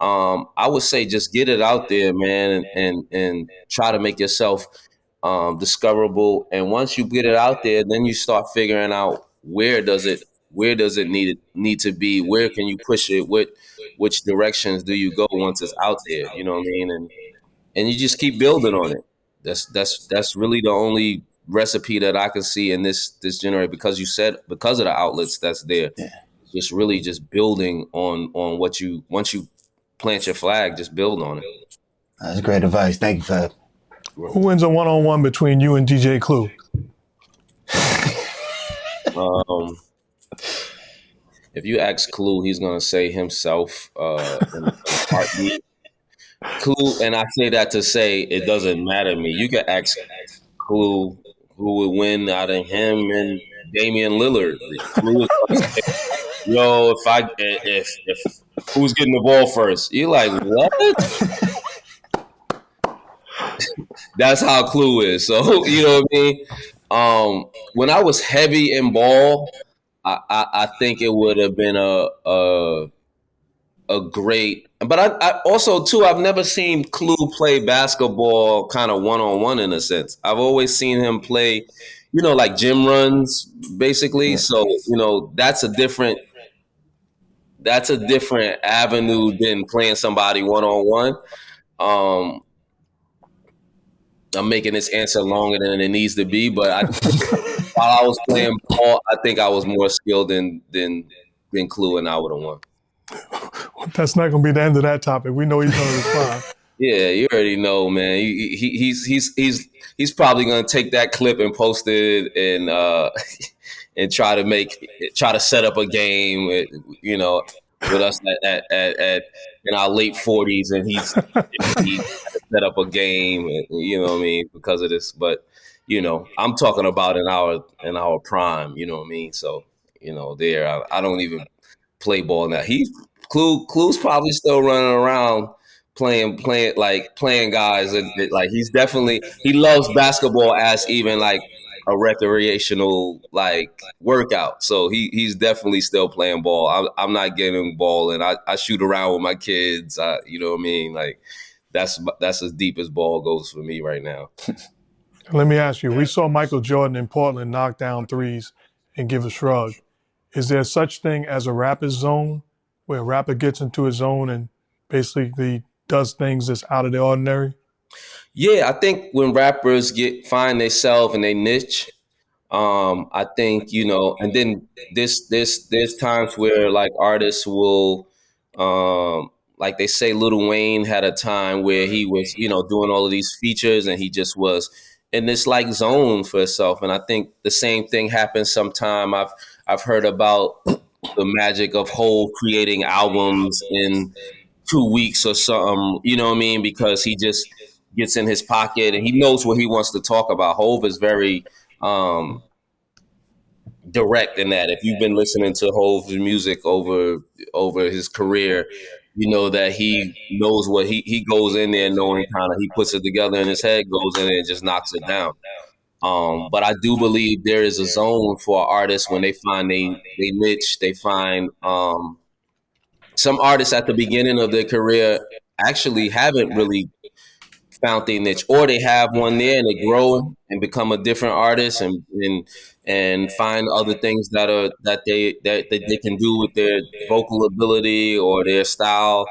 I would say just get it out there, man, and try to make yourself discoverable. And once you get it out there, then you start figuring out where does it where does it need to be? Where can you push it? Which directions do you go once it's out there? You know what I mean? And you just keep building on it. That's really the only recipe that I can see in this generation, because because of the outlets that's there. Just really just building on what you, once you plant your flag, just build on it. That's great advice. Thank you, Fab. Who wins a one-on-one between you and DJ Clue? If you ask Clue, he's gonna say himself in a heartbeat. Clue, and I say that to say it doesn't matter to me. You can ask Clue who would win out of him and Damian Lillard. Clue is gonna say, "Yo, if who's getting the ball first?" You're like, what? That's how Clue is. So you know what I mean. When I was heavy in ball, I think it would have been a great. But I also too, I've never seen Clue play basketball kind of one-on-one in a sense. I've always seen him play, like gym runs basically. So that's a different avenue than playing somebody one-on-one. I'm making this answer longer than it needs to be, but while I was playing ball, I think I was more skilled than Clue, and I would have won. That's not going to be the end of that topic. We know he's going to respond. Yeah, you already know, man. He's probably going to take that clip and post it and try to set up a game, with us at in our late 40s, and he set up a game, you know what I mean, because of this. But I'm talking about in our prime, you know what I mean. So there, I don't even play ball now. Clue's probably still running around playing guys, and like he loves basketball as even like a recreational like workout. So he's definitely still playing ball. I'm not getting ball, and I shoot around with my kids. You know what I mean? Like that's as deep as ball goes for me right now. Let me ask you, we saw Michael Jordan in Portland knock down threes and give a shrug. Is there such thing as a rapper's zone, where a rapper gets into his zone and basically does things that's out of the ordinary? Yeah, I think when rappers find themselves and they niche, I think, and then there's times where like artists will, like they say Lil Wayne had a time where he was, doing all of these features, and he just was in this like zone for himself. And I think the same thing happens sometime. I've heard about the magic of Hov creating albums in 2 weeks or something, you know what I mean? Because he just gets in his pocket and he knows what he wants to talk about. Hov is very direct in that. If you've been listening to Hov's music over his career, you know that he knows what he goes in there knowing, kind of, he puts it together in his head, goes in there and just knocks it down. But I do believe there is a zone for artists when they find they niche. They find some artists at the beginning of their career actually haven't really found their niche, or they have one there and they grow and become a different artist and find other things that they can do with their vocal ability or their style.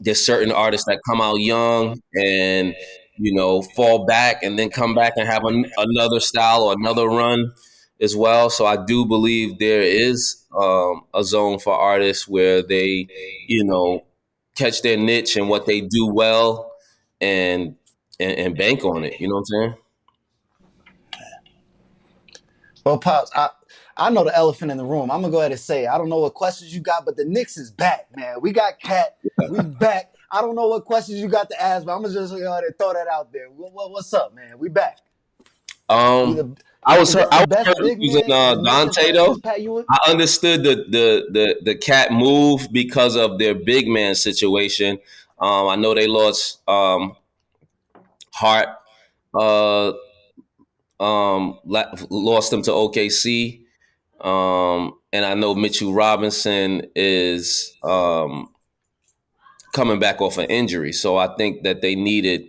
There's certain artists that come out young and fall back and then come back and have another style or another run as well. So I do believe there is a zone for artists where they catch their niche and what they do well and bank on it. You know what I'm saying? Well, Pops, I know the elephant in the room. I'm going to go ahead and say, I don't know what questions you got, but the Knicks is back, man. We got Cat. We back. I don't know what questions you got to ask, but I'm going to just go ahead and throw that out there. What's up, man? We back. I was using Dante though. I understood the Cat move because of their big man situation. I know they lost Hart, lost him to OKC, and I know Mitchell Robinson is coming back off an injury. So I think that they needed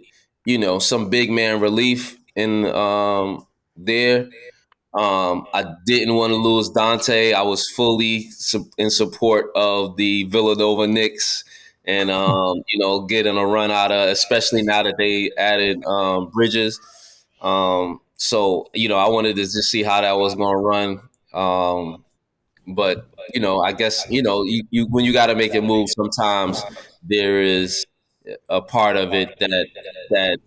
some big man relief in there. I didn't want to lose Dante. I was fully in support of the Villanova Knicks, and getting a run out of, especially now that they added Bridges. So I wanted to just see how that was going to run. But I guess you when you got to make a move, sometimes there is a part of it that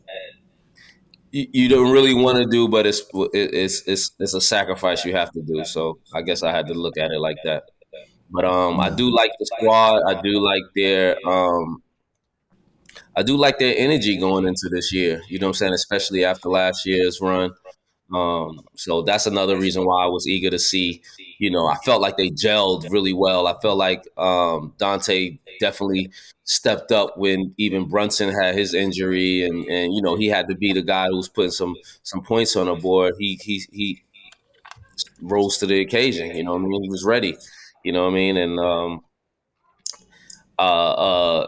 you don't really want to do, but it's a sacrifice you have to do. So I guess I had to look at it like that. But I do like the squad. I do like their energy going into this year. You know what I'm saying? Especially after last year's run. So that's another reason why I was eager to see. I felt like they gelled really well. I felt like Dante definitely stepped up when even Brunson had his injury, and he had to be the guy who was putting some points on the board. He rose to the occasion. You know what I mean? He was ready. You know what I mean? And uh, uh,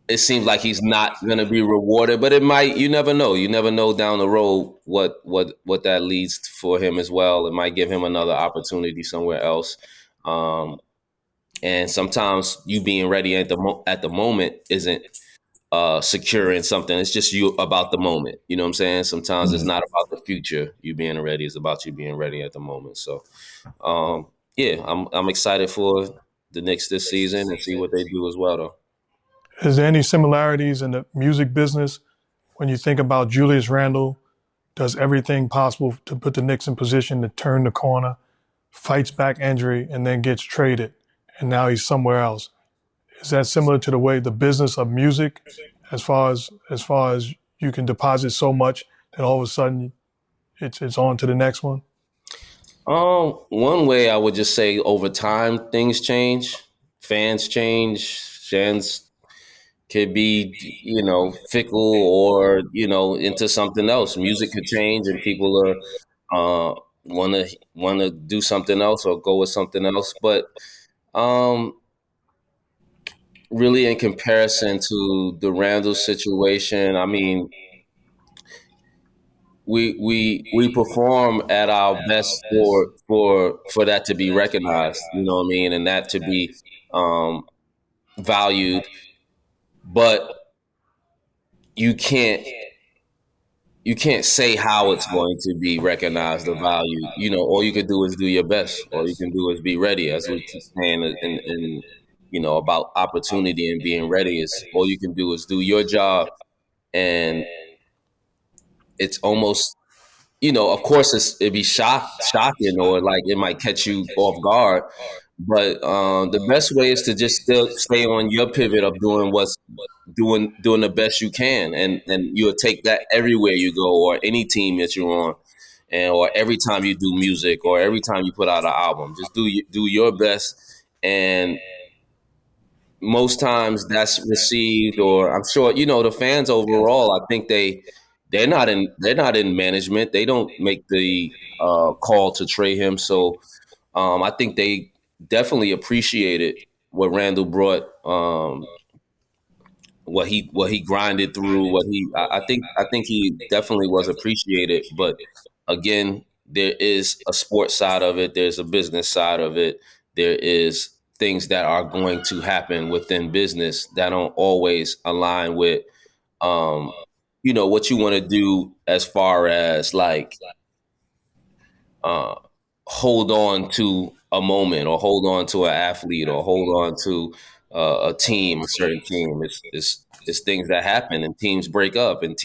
it seems like he's not going to be rewarded, but it might. You never know. You never know down the road what that leads for him as well. It might give him another opportunity somewhere else. Um, and sometimes you being ready at the moment isn't securing something. It's just you about the moment. You know what I'm saying? Sometimes it's not about the future. You being ready is about you being ready at the moment. So yeah, I'm excited for the Knicks this season and see what they do as well, though. Is there any similarities in the music business when you think about Julius Randle? Does everything possible to put the Knicks in position to turn the corner, fights back injury, and then gets traded, and now he's somewhere else. Is that similar to the way the business of music, as far as you can deposit so much that all of a sudden it's on to the next one? One way I would just say over time things change, fans change, fans could be fickle or into something else. Music could change and people are want to do something else or go with something else. But um, really, in comparison to the Randall situation, I mean, we perform at our best for that to be recognized. You know what I mean, and that to be um, valued. But you can't you can't say how it's going to be recognized or valued. All you can do is do your best. All you can do is be ready, as we keep saying, and about opportunity and being ready. Is all you can do is do your job, and it's almost of course it'd be shocking, or like it might catch you off guard. But the best way is to just still stay on your pivot of doing the best you can, and you'll take that everywhere you go, or any team that you're on, and or every time you do music, or every time you put out an album. Just do your best, and most times that's received. Or I'm sure the fans overall. I think they're not in management. They don't make the call to trade him. So I think they definitely appreciated what Randall brought. What he grinded through, I think he definitely was appreciated. But again, there is a sports side of it, there's a business side of it, there is things that are going to happen within business that don't always align with what you want to do, as far as like uh, hold on to a moment, or hold on to an athlete, or hold on to a team, a certain team. It's things that happen, and teams break up, and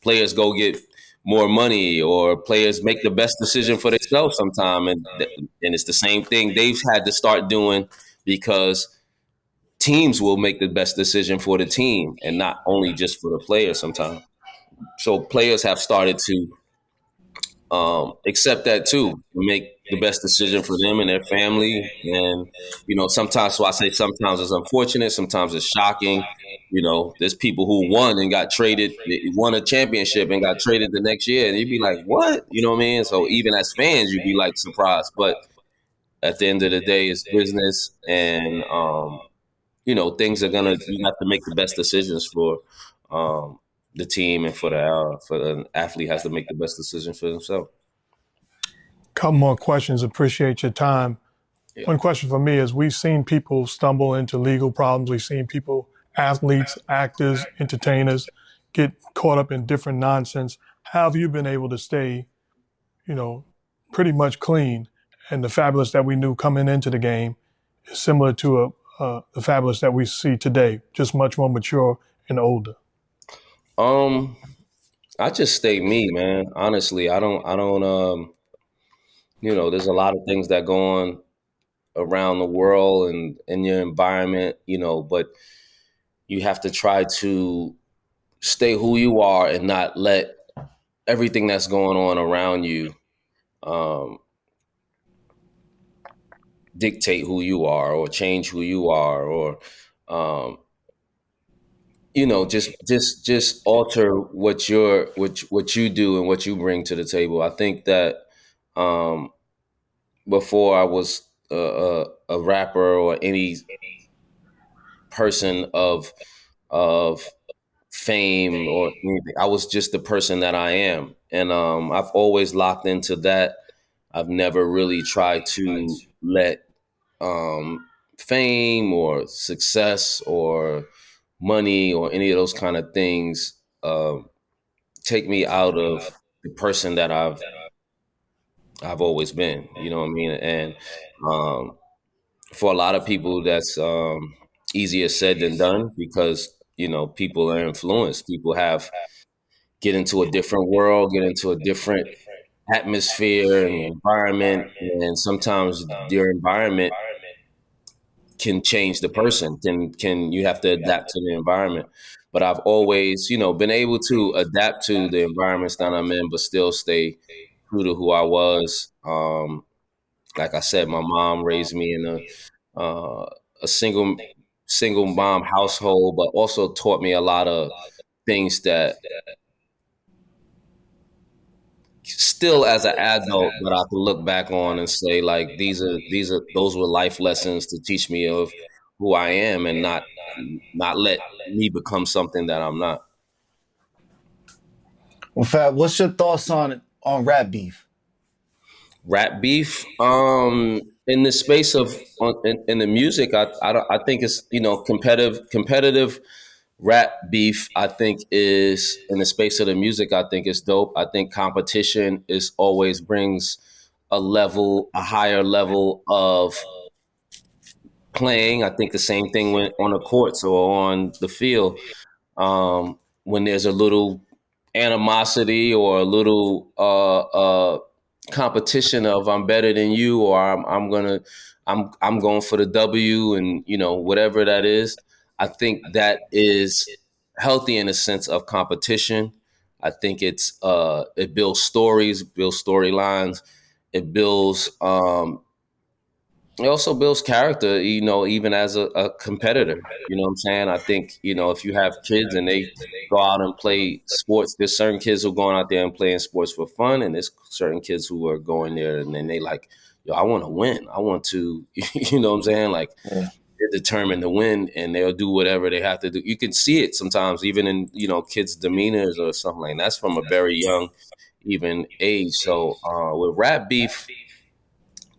players go get more money, or players make the best decision for themselves sometime, and it's the same thing they've had to start doing, because teams will make the best decision for the team and not only just for the player sometimes. So players have started to accept that too, make the best decision for them and their family. And sometimes, so I say sometimes it's unfortunate, sometimes it's shocking. There's people who won and got traded, won a championship and got traded the next year, and you'd be like, "What?" You know what I mean? So even as fans, you'd be like surprised. But at the end of the day, it's business, and things are gonna. You have to make the best decisions for. Um, the team and for the athlete has to make the best decision for himself. Couple more questions. Appreciate your time. Yeah. One question for me is we've seen people stumble into legal problems. We've seen people, athletes, actors, entertainers get caught up in different nonsense. How have you been able to stay, pretty much clean? And the Fabolous that we knew coming into the game is similar to the Fabolous that we see today, just much more mature and older. I just stay me, man. Honestly, I don't. There's a lot of things that go on around the world and in your environment, but you have to try to stay who you are and not let everything that's going on around you um, dictate who you are or change who you are or um, just alter what you do and what you bring to the table. I think that um, before I was a rapper or any person of fame or anything. I was just the person that I am. And I've always locked into that. I've never really tried to let fame or success or money or any of those kind of things take me out of the person that I've always been. You know what I mean? And um, for a lot of people, that's easier said than done because people are influenced. People have get into a different world, get into a different atmosphere and environment, and sometimes their environment can change the person. Can you have to adapt to the environment? But I've always, been able to adapt to the environments that I'm in, but still stay true to who I was. Like I said, my mom raised me in a single mom household, but also taught me a lot of things that still as an adult that I can look back on and say like these are those were life lessons to teach me of who I am and not let me become something that I'm not. Well, Fab, what's your thoughts on rap beef? Rap beef, in the space of in the music, I think it's competitive rap beef. I think is in the space of the music. I think it's dope. I think competition is always brings a higher level of playing. I think the same thing when on the courts or on the field. When there's a little animosity or a little competition of I'm better than you or I'm going for the W and whatever that is. I think that is healthy in a sense of competition. I think it builds stories, builds storylines, it builds it also builds character, even as a competitor. You know what I'm saying? I think, if you have kids and they go out and play sports, there's certain kids who are going out there and playing sports for fun, and there's certain kids who are going there and then they like, yo, I want to win. I want to, you know what I'm saying? Like Yeah. they're determined to win and they'll do whatever they have to do. You can see it sometimes, even in, kids' demeanors or something like that. That's from a very young, even age. So with rap beef,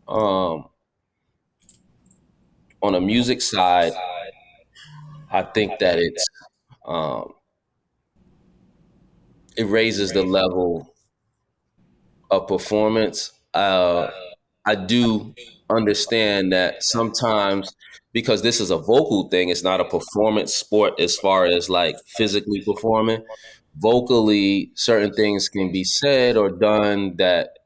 um, on a music side, I think that um, it raises the level of performance. I do understand that sometimes because this is a vocal thing, it's not a performance sport as far as like physically performing. Vocally, certain things can be said or done that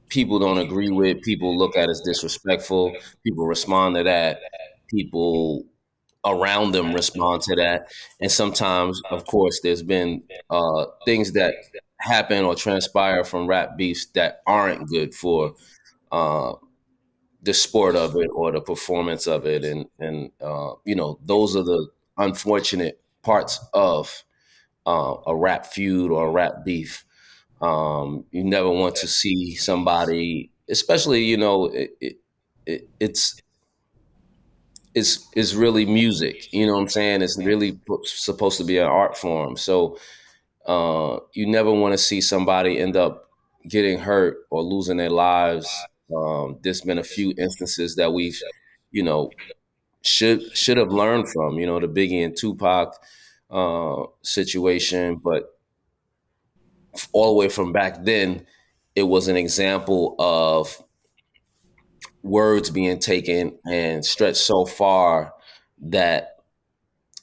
people don't agree with. People look at as disrespectful. People respond to that. People around them respond to that. And sometimes, of course, there's been things that happen or transpire from rap beefs that aren't good for uh, the sport of it or the performance of it. And those are the unfortunate parts of a rap feud or a rap beef. You never want to see somebody, especially, it's is really music. You know what I'm saying? It's really supposed to be an art form. So you never want to see somebody end up getting hurt or losing their lives. There's been a few instances that we've, you know, should have learned from. You know, the Biggie and Tupac situation, but all the way from back then, it was an example of words being taken and stretched so far that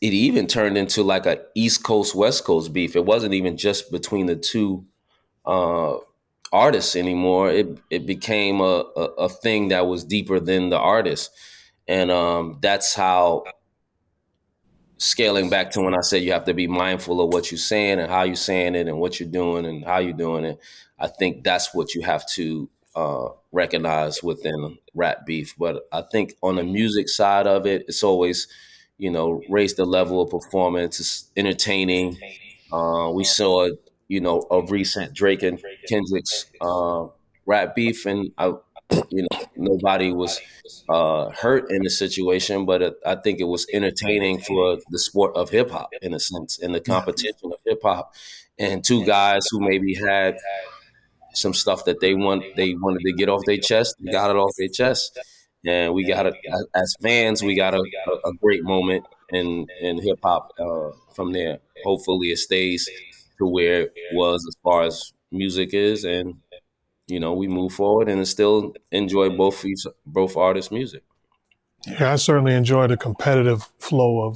it even turned into like a East Coast West Coast beef. It wasn't even just between the two uh, artists anymore. It became a thing that was deeper than the artist, and that's how, scaling back to when I said you have to be mindful of what you're saying and how you're saying it and what you're doing and how you're doing it. I think that's what you have to recognize within rap beef. But I think on the music side of it, it's always, raise the level of performance. It's entertaining. We saw, a recent Drake and Kendrick's rap beef, and nobody was hurt in the situation, but I think it was entertaining for the sport of hip hop in a sense, in the competition of hip hop, and two guys who maybe had some stuff that they wanted to get off their chest, got it off their chest, and we got as fans, we got a great moment in hip hop from there. Hopefully, it stays to where it was as far as music is, and we move forward and still enjoy both artists' music. Yeah, I certainly enjoy the competitive flow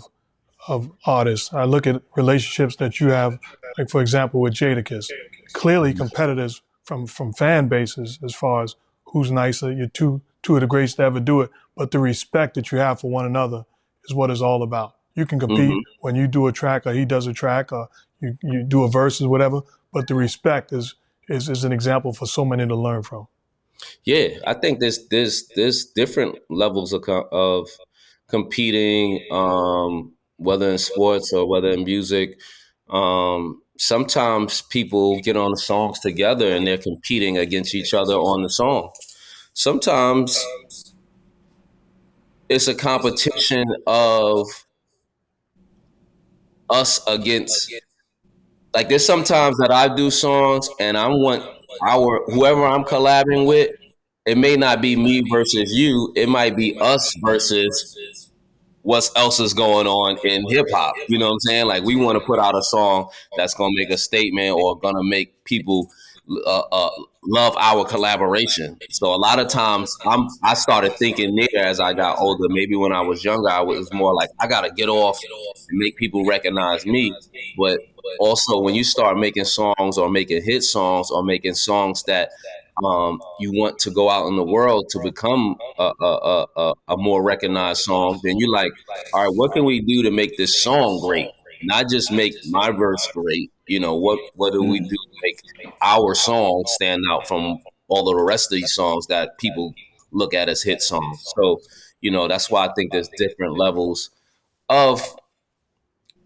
of artists. I look at relationships that you have, like for example with Jadakiss, clearly competitors from fan bases as far as who's nicer. You're two of the greats to ever do it, but the respect that you have for one another is what it's all about. You can compete Hmm. when you do a track or he does a track or you do a verse or whatever, but the respect is an example for so many to learn from. Yeah, I think there's different levels of competing, whether in sports or whether in music. Sometimes people get on the songs together and they're competing against each other on the song. Sometimes it's a competition of us against, like, there's sometimes that I do songs and I want our whoever I'm collabing with, it may not be me versus you, it might be us versus what else is going on in hip hop. You know what I'm saying? Like, we want to put out a song that's gonna make a statement or gonna make people uh, uh, love our collaboration. So a lot of times, I started thinking there as I got older. Maybe when I was younger, I was more like, I gotta get off and make people recognize me. But also, when you start making songs or making hit songs or making songs that you want to go out in the world to become a more recognized song, then you like, all right, what can we do to make this song great? Not just make my verse great. What do we do to make our song stand out from all of the rest of these songs that people look at as hit songs? So, that's why I think there's different levels of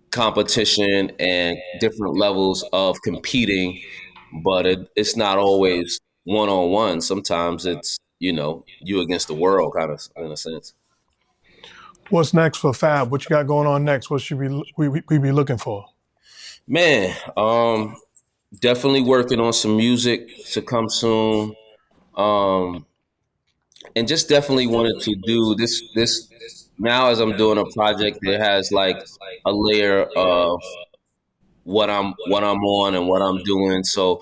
competition and different levels of competing, but it's not always one on one. Sometimes it's, you against the world, kind of, in a sense. What's next for Fab? What you got going on next? What should we be looking for? Man, definitely working on some music to come soon. Um, and just definitely wanted to do this now as I'm doing a project that has like a layer of what I'm on and what I'm doing. So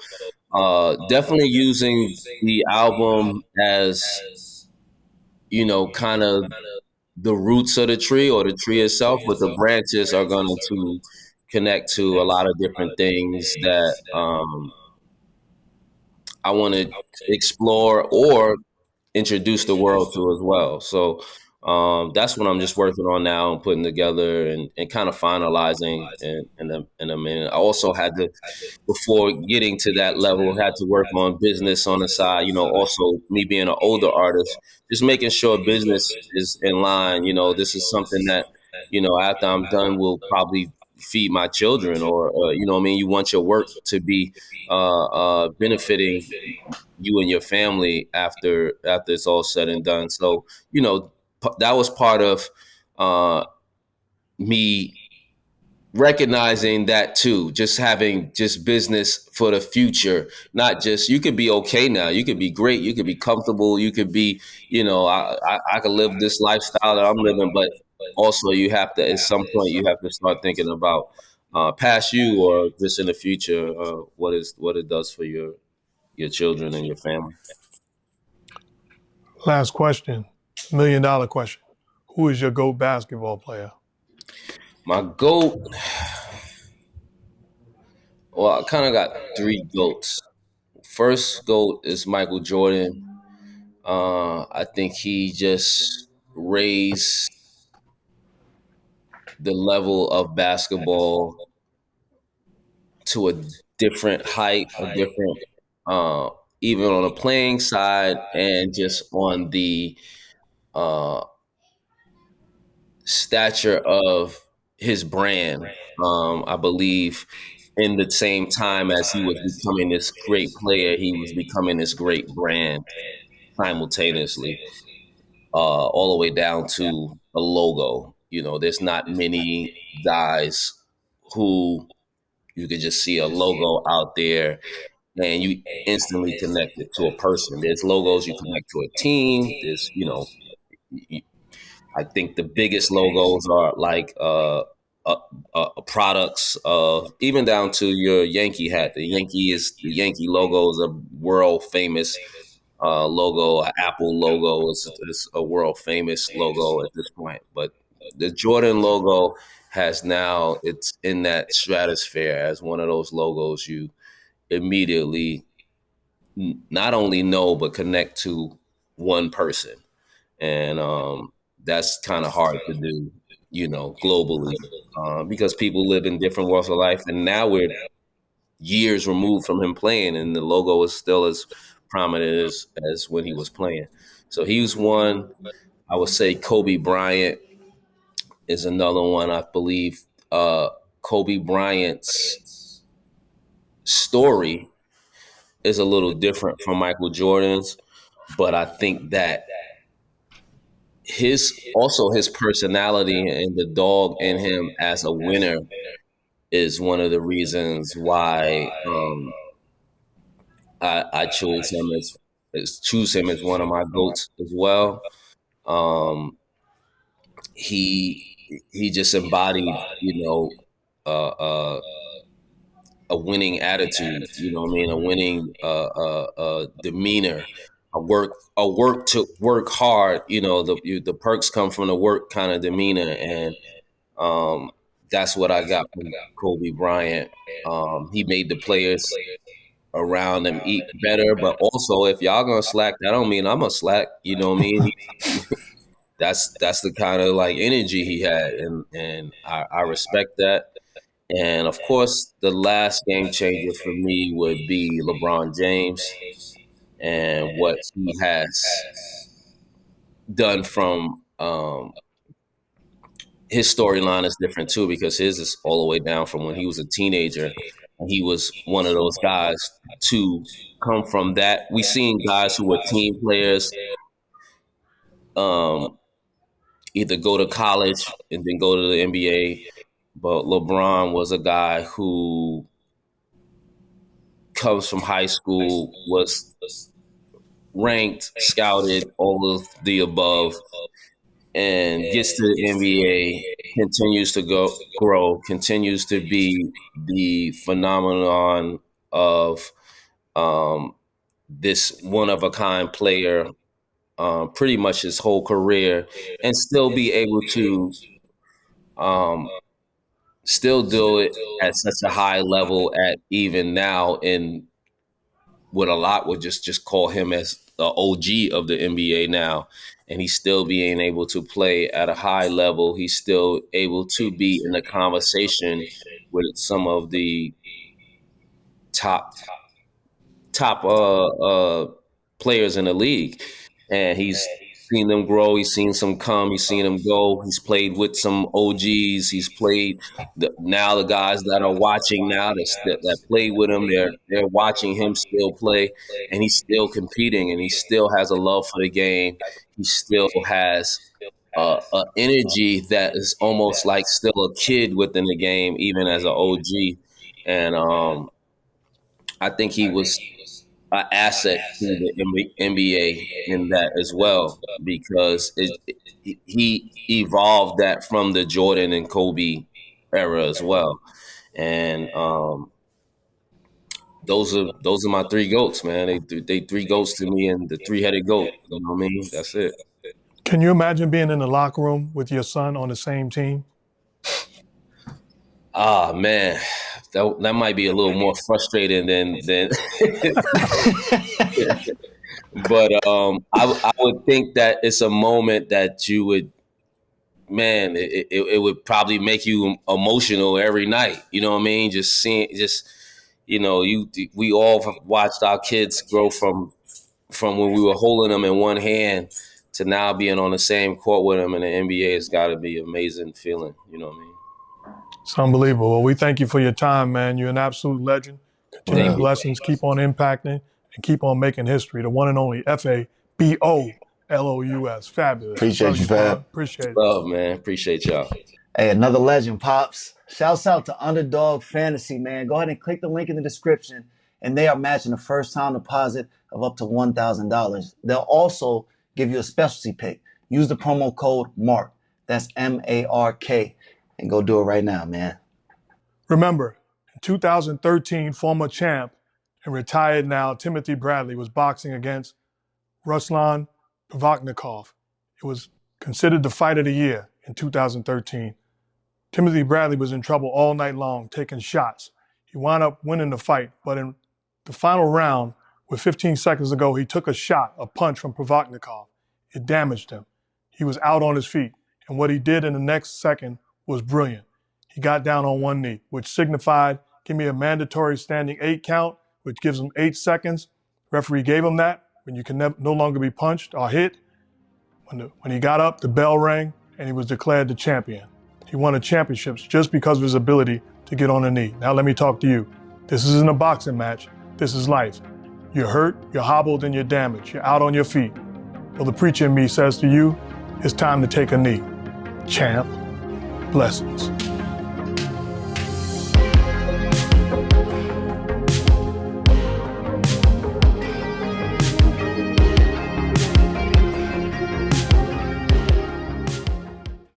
definitely using the album as, kind of the roots of the tree or the tree itself, but the branches are going to connect to a lot of different things that I want to explore or introduce the world to as well. So that's what I'm just working on now and putting together and kind of finalizing in a minute. I also had to, before getting to that level, had to work on business on the side. Also me being an older artist, just making sure business is in line. This is something that, after I'm done, will probably feed my children, or what I mean. You want your work to be benefiting you and your family after it's all said and done. So that was part of me recognizing that too, just having just business for the future, not just you could be okay now, you could be great, you could be comfortable, you could be, I could live this lifestyle that I'm living, but also you have to at some point you have to start thinking about past you or just in the future, what it does for your children and your family. Last question, $1 million question. Who is your GOAT basketball player? My GOAT, well, I kind of got three GOATs. First GOAT is Michael Jordan. I think he just raised the level of basketball to a different height, a different, uh, even on the playing side and just on the uh, stature of his brand. I believe in the same time as he was becoming this great player, he was becoming this great brand simultaneously. All the way down to a logo. There's not many guys who you could just see a logo out there and you instantly connect it to a person. There's logos you connect to a team. I think the biggest logos are like products of even down to your Yankee hat. The Yankee logo is a world famous logo, an Apple logo is a world famous logo at this point. But the Jordan logo it's in that stratosphere as one of those logos you immediately not only know but connect to one person, and that's kind of hard to do, globally, because people live in different walks of life, and now we're years removed from him playing, and the logo is still as prominent as when he was playing. So he was one. I would say Kobe Bryant is another one. I believe Kobe Bryant's story is a little different from Michael Jordan's, but I think that his personality and the dog in him as a winner is one of the reasons why I choose him as one of my goats as well. Um, he he just embodied, uh, uh, a winning attitude. You know what I mean? A winning demeanor. To work hard. The perks come from the work kind of demeanor, and um, that's what I got from Kobe Bryant. He made the players around him eat better, but also if y'all gonna slack, that don't mean I'm gonna slack. You know what I mean? That's the kind of like energy he had, and I respect that. And of course, the last game changer for me would be LeBron James and what he has done from his storyline is different too, because his is all the way down from when he was a teenager, and he was one of those guys to come from that. We seen guys who were team players um, either go to college and then go to the NBA, but LeBron was a guy who comes from high school, was ranked, scouted, all of the above, and gets to the NBA, continues to grow, continues to be the phenomenon of um, this one of a kind player, pretty much his whole career, and still be able to um, still do it at such a high level at even now in what a lot would just call him as the OG of the NBA now, and he's still being able to play at a high level. He's still able to be in the conversation with some of the top players in the league, and he's seen them grow. He's seen some come. He's seen them go. He's played with some OGs. He's played now the guys that are watching now that play with him. They're watching him still play, and he's still competing, and he still has a love for the game. He still has a energy that is almost like still a kid within the game, even as an OG. And I think he was an asset to the NBA in that as well, because he evolved that from the Jordan and Kobe era as well. And those are my three goats, man. They three goats to me, and the three-headed goat. You know what I mean? That's it. Can you imagine being in the locker room with your son on the same team? Ah, man, that might be a little more frustrating than. But I would think that it's a moment that you would, man, it would probably make you emotional every night. You know what I mean? Just seeing, just we all have watched our kids grow from when we were holding them in one hand to now being on the same court with them in the NBA. Has got to be an amazing feeling. You know what I mean? It's unbelievable. Well, we thank you for your time, man. You're an absolute legend. Continued blessings. Keep on impacting and keep on making history. The one and only Fabolous. Fabulous. Appreciate you, Fab. Appreciate it. Love, man. Appreciate y'all. Hey, another legend, Pops. Shouts out to Underdog Fantasy, man. Go ahead and click the link in the description, and they are matching a first-time deposit of up to $1,000. They'll also give you a specialty pick. Use the promo code MARK. That's MARK. And go do it right now, man. Remember, in 2013, former champ and retired now Timothy Bradley was boxing against Ruslan Provodnikov. It was considered the fight of the year in 2013. Timothy Bradley was in trouble all night long, taking shots. He wound up winning the fight, but in the final round, with 15 seconds to go, he took a shot, a punch from Provodnikov. It damaged him. He was out on his feet, and what he did in the next second was brilliant. He got down on one knee, which signified, give me a mandatory standing 8 count, which gives him 8 seconds. Referee gave him that when you can no longer be punched or hit. When he got up, the bell rang, and he was declared the champion. He won the championships just because of his ability to get on a knee. Now let me talk to you. This isn't a boxing match. This is life. You're hurt, you're hobbled, and you're damaged. You're out on your feet. Well, the preacher in me says to you, it's time to take a knee. Champ. Blessings.